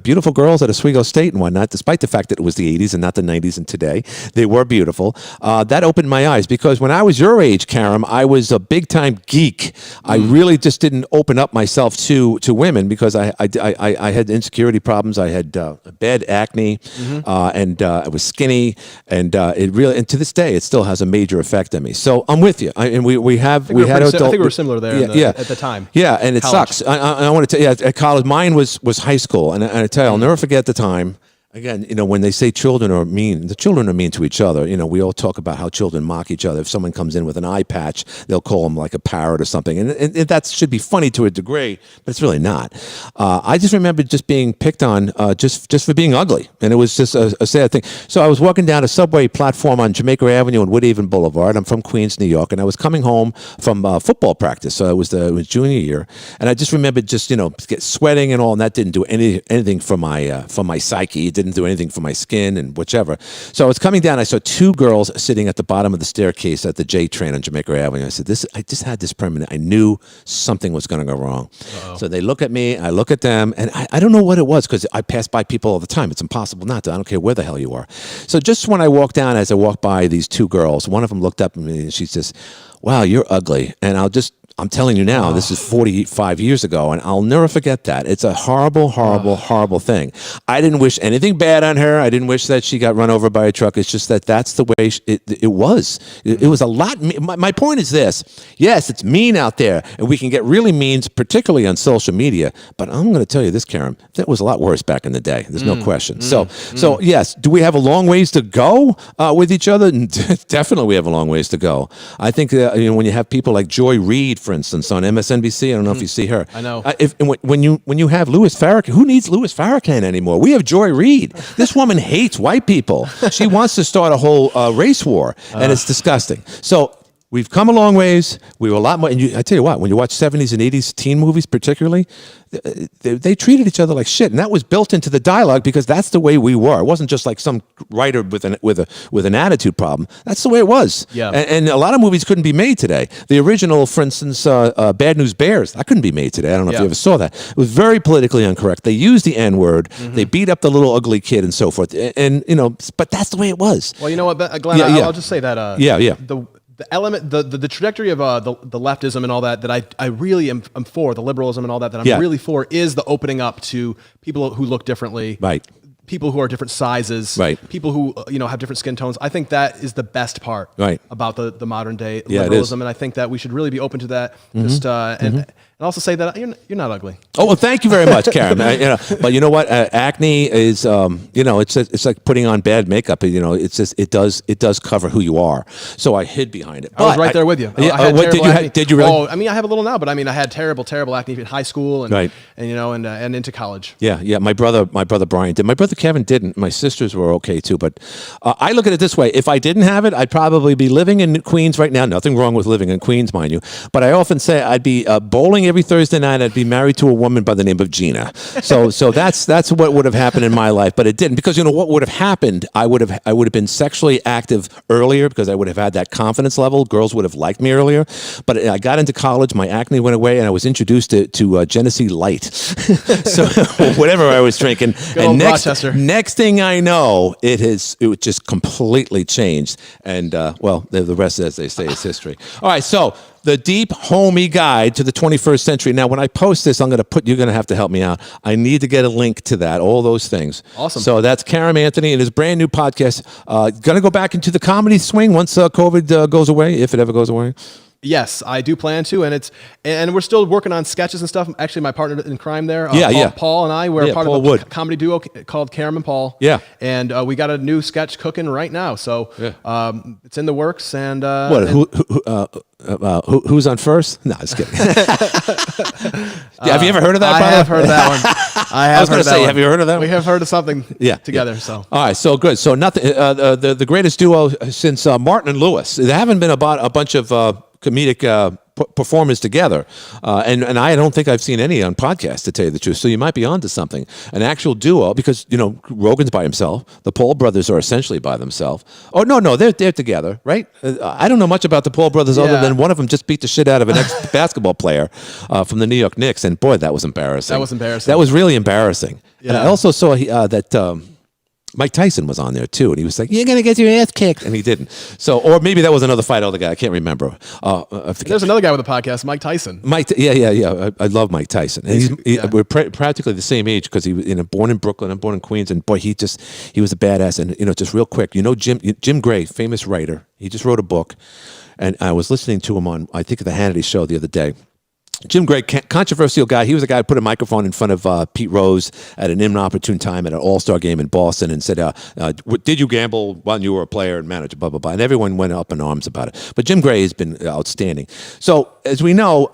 beautiful girls at Oswego State and whatnot, despite the fact that it was the 80s and not the 90s and today, they were beautiful. That opened my eyes because when I was your age, Karam, I was a big time geek. I really just didn't open up myself to women because I had insecurity problems. I had bad acne, and I was skinny, and it really, and to this day, it still has a major effect on me. So I'm with you. I think we were similar there at the time. Yeah, and it sucks. I want to tell you, at college, mine was high school, and I tell you, I'll never forget the time. Again, when they say children are mean, the children are mean to each other. We all talk about how children mock each other. If someone comes in with an eye patch, they'll call them like a parrot or something. And that should be funny to a degree, but it's really not. I just remember just being picked on just for being ugly. And it was just a sad thing. So I was walking down a subway platform on Jamaica Avenue and Woodhaven Boulevard. I'm from Queens, New York. And I was coming home from football practice. So it was junior year. And I just remember just, get sweating and all. And that didn't do anything for my psyche. It didn't do anything for my skin and whichever. So I was coming down. I saw two girls sitting at the bottom of the staircase at the J train on Jamaica Avenue. I said, I just had this premonition. I knew something was going to go wrong. Uh-oh. So they look at me. I look at them. And I don't know what it was because I pass by people all the time. It's impossible not to. I don't care where the hell you are. So just when I walked down, as I walked by these two girls, one of them looked up at me and she says, wow, you're ugly. And I'm telling you now, this is 45 years ago, and I'll never forget that. It's a horrible, horrible, horrible thing. I didn't wish anything bad on her. I didn't wish that she got run over by a truck. It's just that's the way it was. It was a lot. My point is this. Yes, it's mean out there, and we can get really mean, particularly on social media, but I'm going to tell you this, Karam, that was a lot worse back in the day. There's no question. So yes, do we have a long ways to go with each other? Definitely we have a long ways to go. I think when you have people like Joy Reid, for instance, on MSNBC. I don't know if you see her. I know. When you have Louis Farrakhan, who needs Louis Farrakhan anymore? We have Joy Reid. This woman hates white people. She wants to start a whole race war, and it's disgusting. So we've come a long ways. We were a lot more. And I tell you what, when you watch 70s and 80s teen movies, particularly, they treated each other like shit, and that was built into the dialogue because that's the way we were. It wasn't just like some writer with an attitude problem. That's the way it was. Yeah. And a lot of movies couldn't be made today. The original, for instance, Bad News Bears, that couldn't be made today. I don't know if you ever saw that. It was very politically incorrect. They used the N-word. They beat up the little ugly kid and so forth. And but that's the way it was. Well, you know what, Glenn? I'll just say that. The element, the trajectory of the leftism and all that I really am for, the liberalism and all that I'm really for, is the opening up to people who look differently, right? People who are different sizes, right? People who have different skin tones. I think that is the best part, right, about the modern day liberalism, and I think that we should really be open to that. Just and also say that you're not ugly. Oh, well, thank you very much, Karam. But you know what? Acne is, it's like putting on bad makeup. It's just it does cover who you are. So I hid behind it. I was right there with you. Did you really? Oh, I mean, I have a little now, but I mean, I had terrible acne in high school and and into college. Yeah. My brother Brian did. My brother Kevin didn't. My sisters were okay too. But I look at it this way: if I didn't have it, I'd probably be living in Queens right now. Nothing wrong with living in Queens, mind you. But I often say I'd be bowling every Thursday night. I'd be married to a woman by the name of Gina. So that's what would have happened in my life, but it didn't, because what would have happened, I would have been sexually active earlier because I would have had that confidence level. Girls would have liked me earlier. But I got into college, my acne went away, and I was introduced to Genesee Light. So whatever I was drinking, and next thing I know, it just completely changed. And the rest, as they say, is history. All right, so the Deep Homey Guide to the 21st Century. Now, when I post this, you're going to have to help me out. I need to get a link to that, all those things. Awesome. So that's Karam Anthony and his brand new podcast. Going to go back into the comedy swing once COVID goes away, if it ever goes away. Yes, I do plan to, and we're still working on sketches and stuff. Actually, my partner in crime there, Paul and I, we're part of a comedy duo called Karam and Paul. Yeah, and we got a new sketch cooking right now, so it's in the works. And who's on first? No, just kidding. Have you ever heard of that? I have heard of that one. I was going to say, have you heard of that one? We have heard of something together. So all right, so good. So nothing. The greatest duo since Martin and Lewis. There haven't been a bunch of comedic performers together, and I don't think I've seen any on podcasts, to tell you the truth. So you might be onto something, an actual duo, because Rogan's by himself. The Paul brothers are essentially by themselves. Oh no, they're together, right? I don't know much about the Paul brothers other than one of them just beat the shit out of an ex-basketball player from the New York Knicks, and boy, that was embarrassing. That was really embarrassing. Yeah. And I also saw that Mike Tyson was on there too, and he was like, "You're gonna get your ass kicked," and he didn't. So, or maybe that was another fight. Other guy, I can't remember. There's another guy with a podcast, Mike Tyson. Yeah. I love Mike Tyson. And we're practically the same age, because he was born in Brooklyn. I'm born in Queens, and boy, he was a badass. And just real quick, Jim Gray, famous writer. He just wrote a book, and I was listening to him on, I think, the Hannity show the other day. Jim Gray, controversial guy. He was a guy who put a microphone in front of Pete Rose at an inopportune time at an All-Star game in Boston and said, did you gamble when you were a player and manager, blah, blah, blah. And everyone went up in arms about it. But Jim Gray has been outstanding. So, as we know,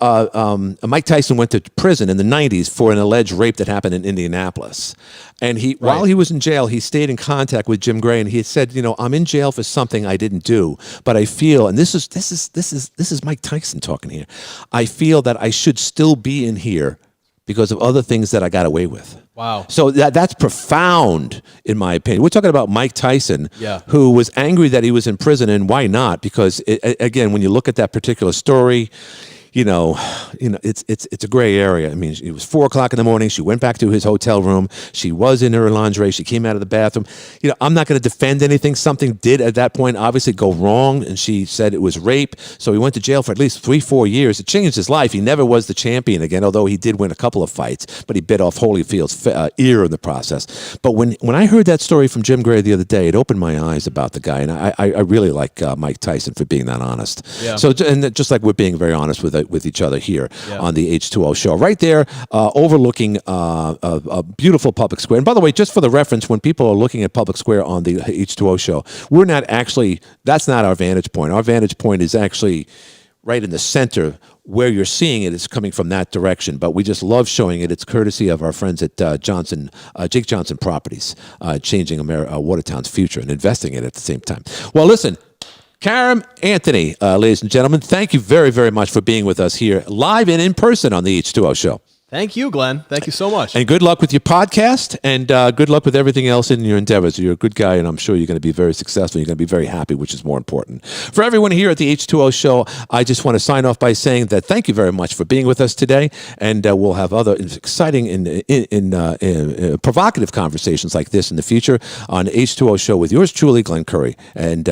Mike Tyson went to prison in the 90s for an alleged rape that happened in Indianapolis. And while he was in jail, he stayed in contact with Jim Gray, and he had said, I'm in jail for something I didn't do, but I feel, and this is Mike Tyson talking here, I feel that I should still be in here because of other things that I got away with. Wow. So that's profound, in my opinion. We're talking about Mike Tyson, who was angry that he was in prison, and why not? Because, again, when you look at that particular story, it's a gray area. I mean, it was 4:00 in the morning. She went back to his hotel room. She was in her lingerie. She came out of the bathroom. I'm not going to defend anything. Something did at that point obviously go wrong, and she said it was rape. So he went to jail for at least 3-4 years. It changed his life. He never was the champion again, although he did win a couple of fights, but he bit off Holyfield's ear in the process. But when I heard that story from Jim Gray the other day, it opened my eyes about the guy, and I really like Mike Tyson for being that honest. Yeah. So, and just like we're being very honest with each other here on the H2O show, right there, overlooking a beautiful public square. And by the way, just for the reference, when people are looking at public square on the H2O show, that's not our vantage point. Our vantage point is actually right in the center. Where you're seeing it is coming from that direction, but we just love showing it. It's courtesy of our friends at Jake Johnson Properties, changing Watertown's future and investing in it at the same time. Well, listen, Karam, Anthony, ladies and gentlemen, thank you very, very much for being with us here live and in person on the H2O show. Thank you, Glenn. Thank you so much. And good luck with your podcast, and good luck with everything else in your endeavors. You're a good guy, and I'm sure you're going to be very successful. You're going to be very happy, which is more important. For everyone here at the H2O show, I just want to sign off by saying that thank you very much for being with us today, and we'll have other exciting and provocative conversations like this in the future on H2O show with yours truly, Glenn Curry. And